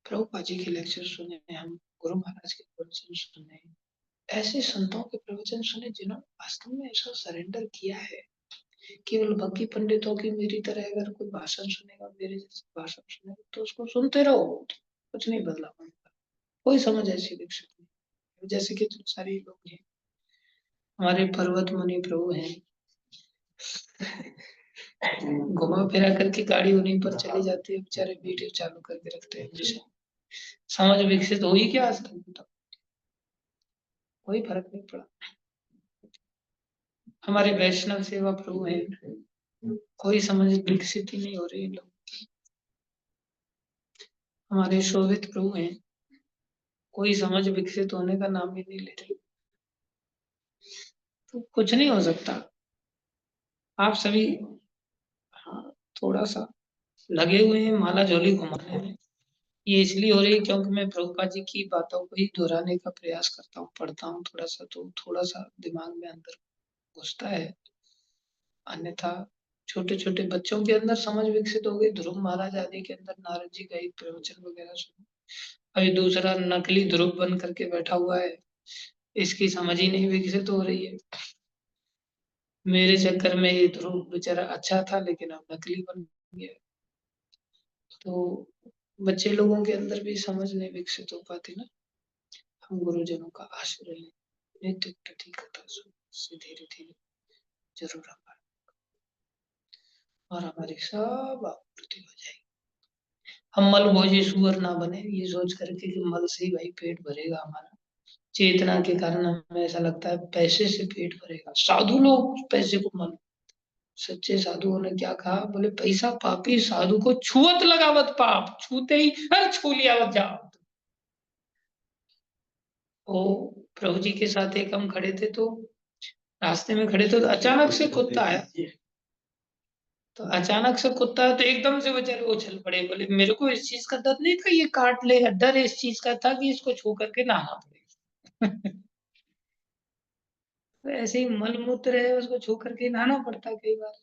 प्रभुपाद जी के लेक्चर सुने हम, गुरु महाराज के प्रवचन सुने, ऐसे संतों के प्रवचन सुने जिन्होंने वास्तव में ऐसा सरेंडर किया है। केवल भक्ति पंडितों की मेरी तरह अगर कोई भाषण सुनेगा, मेरे जैसे भाषण सुनेगा, तो उसको सुनते रहो, कुछ नहीं बदला होगा, कोई समझ ऐसी विकसित नहीं। जैसे कि तुम सारे लोग हैं, हमारे पर्वत मुनि प्रभु हैं, घुमा फिरा करके गाड़ी उन्हीं पर चली जाती है, बेचारे वीडियो चालू करके रखते हैं। जिसे समझ विकसित हुई क्या आज तक तो कोई फर्क नहीं पड़ा। हमारे वैष्णव सेवा प्रभु हैं, कोई समझ विकसित ही नहीं हो रही इन लोग। हमारे शोभित प्रभु हैं, कोई समझ विकसित होने का नाम ही नहीं ले रही। तो कुछ नहीं हो सकता। आप सभी, हाँ, थोड़ा सा लगे हुए हैं माला झोली घुमाने में। ये इसलिए हो रही है क्योंकि मैं प्रभुपाद जी की बातों को ही दोहराने का प्रयास करता हूँ, पढ़ता हूँ थोड़ा सा, तो थोड़ा सा दिमाग में अंदर घुसता है। अन्यथा छोटे छोटे बच्चों के अंदर समझ विकसित हो गई, ध्रुव महाराज आदि के अंदर नारद जी का एक प्रवचन वगैरह सुनो। अभी दूसरा नकली ध्रुव बन करके बैठा हुआ है, इसकी समझ ही नहीं विकसित हो रही है। मेरे चक्कर में ये ध्रुव बेचारा अच्छा था, लेकिन अब नकली बन गया। तो बच्चे लोगों के अंदर भी समझ नहीं विकसित हो पाती ना। हम गुरुजनों का आश्रय लें, नित्य प्रति कथा सुन से धीरे धीरे जरूर हमारा और हमारी सब आपूर्ति हो जाएगी। हम मल भोजी सुअर ना बने, ये सोच करके कि मल से ही भाई पेट भरेगा हमारा। चेतना के कारण हमें ऐसा लगता है पैसे से पेट भरेगा। साधु लोग पैसे को मल, सच्चे साधुओं ने क्या कहा, बोले पैसा पापी, साधु को छुअत लगावत पाप, छूते ही हर छू लियावत जाओ। वो प्रभु जी के साथ एक हम खड़े थे, तो रास्ते में खड़े थे, तो अचानक से कुत्ता आया। तो अचानक से कुत्ता है तो एकदम से बेचारे उछल पड़े, बोले मेरे को इस चीज का डर नहीं था ये काट लेगा, डर इस चीज का था कि इसको छू करके नहाना पड़ेगा। तो ऐसे ही मल मूत्र है, उसको छू करके नहाना पड़ता है कई बार।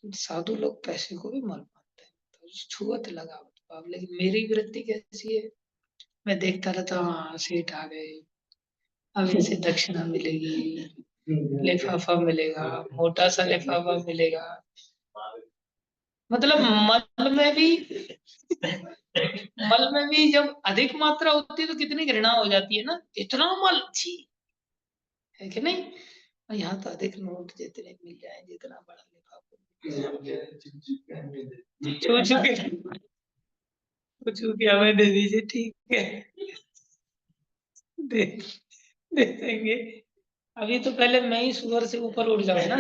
साधु लोग पैसे को भी मल मानते हैं, तो छुअत लगावत पाप। लेकिन मेरी वृत्ति कैसी है, मैं देखता रहता हूँ, हाँ सेठ आ गए, अब इनसे दक्षिणा मिलेगी, लिफाफा मिलेगा, मोटा सा लिफाफा मिलेगा। मतलब मल में भी जब अधिक मात्रा होती है तो कितनी घृणा हो जाती है ना, इतना मल, छी, है कि नहीं। और यहाँ तो अधिक नोट जितने मिल जाए, जितना बड़ा लिफाफा छू छू के, छू छू के हमें दे दीजिए, ठीक है, दे दे देंगे। अभी तो पहले मैं ही सुअर से ऊपर उठ जाऊं ना,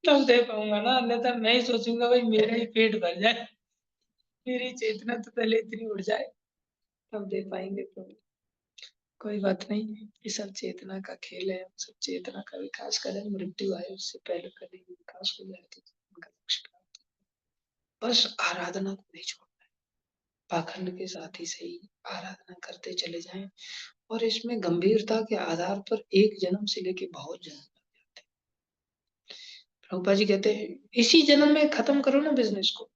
तब दे पाऊंगा ना, अन्यथा मैं ही सोचूंगा भाई मेरा ही पेट भर जाए, मेरी चेतना तो पहले इतनी उड़ जाए, तब दे पाएंगे तो। कोई बात नहीं, ये सब चेतना का खेल है, हम सब चेतना का विकास करें, मृत्यु आए उससे पहले कभी विकास हो जाए तो उनका लक्ष्य प्राप्त हो। बस आराधना को नहीं छोड़ना है, पाखंड के साथ ही सही आराधना करते चले जाएं, और इसमें गंभीरता के आधार पर एक जन्म से लेके बहुत जन्म लग जाते हैं। प्रभुपाद जी कहते हैं इसी जन्म में खत्म करो ना बिजनेस को,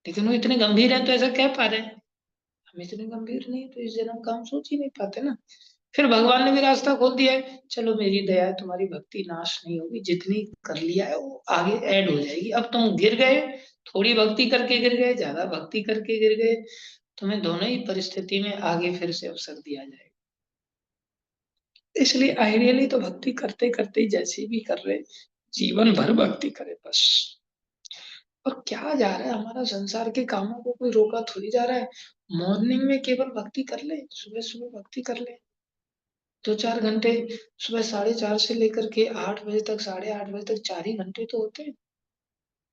लेकिन वो इतने गंभीर हैं तो ऐसा कह पा रहे हैं। हम इतने गंभीर नहीं तो इस जन्म का हम सोच ही नहीं पाते ना। फिर भगवान ने भी रास्ता खोल दिया है, चलो मेरी दया है, तुम्हारी भक्ति नाश नहीं होगी, जितनी कर लिया है वो आगे ऐड हो जाएगी। अब तुम गिर गए, थोड़ी भक्ति करके गिर गए, ज्यादा भक्ति करके गिर गए, तुम्हें दोनों ही परिस्थिति में आगे फिर से अवसर दिया जाएगा। इसलिए आइडियली तो भक्ति करते करते जैसे भी कर रहे, जीवन भर भक्ति करे बस। और क्या जा रहा है, हमारा संसार के कामों को कोई रोका थोड़ी जा रहा है। मॉर्निंग में केवल भक्ति कर ले, सुबह सुबह भक्ति कर ले, 2-4 घंटे, सुबह 4:30 से लेकर के 8 बजे तक, 8:30 बजे तक 4 ही घंटे तो होते हैं।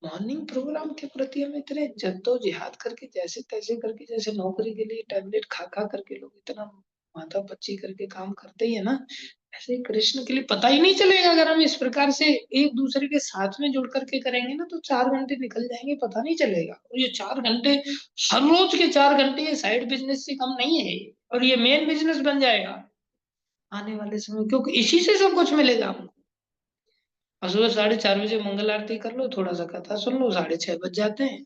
मॉर्निंग प्रोग्राम के प्रति हम इतने जद्दोजहद करके, जैसे तैसे करके, जैसे नौकरी के लिए टैबलेट खा खा करके लोग इतना माथा पच्ची करके काम करते ही है ना, ऐसे ही कृष्ण के लिए पता ही नहीं चलेगा। अगर हम इस प्रकार से एक दूसरे के साथ में जुड़ करके करेंगे ना, तो 4 घंटे निकल जाएंगे, पता नहीं चलेगा। और ये 4 घंटे, हर रोज के 4 घंटे, ये साइड बिजनेस से कम नहीं है, और ये मेन बिजनेस बन जाएगा। आने वाले समय, क्योंकि इसी से सब कुछ मिलेगा हमको। और सुबह 4:30 बजे मंगल आरती कर लो, थोड़ा सा कथा सुन लो, 6:30 बज जाते हैं।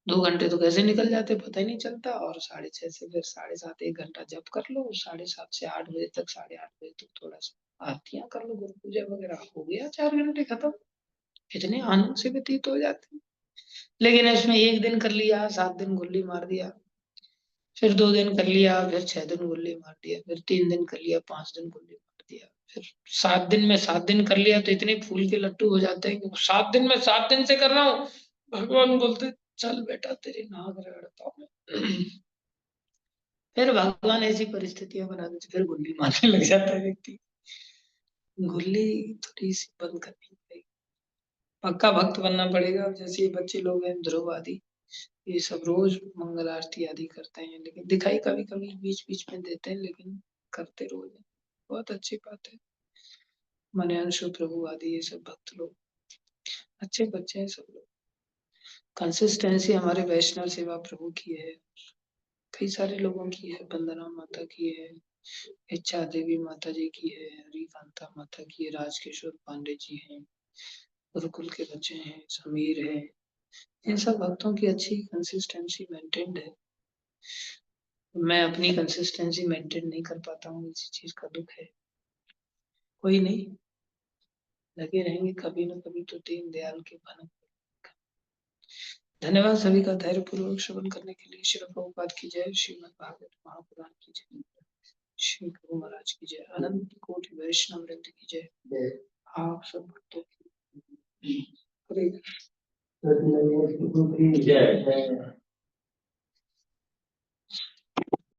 2 घंटे तो कैसे निकल जाते पता ही नहीं चलता। और 6:30 से फिर 7:30 1 घंटा जप कर लो, 7:30 से 8 बजे तक, 8:30 बजे तक थोड़ा सा आरतियां कर लो, गुरु पूजा वगैरह, हो गया 4 घंटे खत्म। इतने आनंद से व्यतीत हो जाते हैं। लेकिन इसमें एक दिन कर लिया, 7 दिन गुल्ली मार दिया, फिर 2 दिन कर लिया, फिर 6 दिन गुल्ली मार दिया, फिर 3 दिन कर लिया, 5 दिन गुल्ली मार दिया, फिर 7 दिन में 7 दिन कर लिया, तो इतने फूल के लट्टू हो जाते हैं कि 7 दिन में 7 दिन से कर रहा हूँ। भगवान बोलते चल बेटा तेरी नाक रगड़ता हूँ मैं। फिर भगवान ऐसी परिस्थितियां बना देते, फिर गुल्ली मारने लग जाता है व्यक्ति। गुल्ली थोड़ी सी बंद करनी पड़ेगी, पक्का भक्त बनना पड़ेगा। जैसे ये बच्चे लोग हैं ध्रुव आदि, ये सब रोज मंगल आरती आदि करते हैं, लेकिन दिखाई कभी कभी बीच बीच में देते हैं, लेकिन करते रोज हैं। बहुत अच्छी बात है। मन्यांशु प्रभु आदि ये सब भक्त लोग अच्छे बच्चे हैं सब लोग। कंसिस्टेंसी हमारे वैष्णव सेवा प्रभु की है, कई सारे लोगों की है। वंदना माता की है, इच्छा देवी माता जी की है, हरिकांता माता की है, राजकिशोर पांडे जी हैं, गुरुकुल के बच्चे हैं, समीर है। इन सब भक्तों की अच्छी कंसिस्टेंसी मेंटेन्ड है। मैं अपनी कंसिस्टेंसी मेंटेन नहीं कर पाता हूँ, इसी चीज का दुख है। कोई नहीं, लगे रहेंगे, कभी न कभी तो दीन दयाल के भनक। धन्यवाद सभी का धैर्य पूर्वक श्रवण करने के लिए। श्री प्रभुपाद की जय, श्रीमद् भागवत महापुराण की जय, श्री गुरु महाराज की जय, अनंत कोटि वैष्णव वृंद की जय। आप सब भक्तों की हरे जय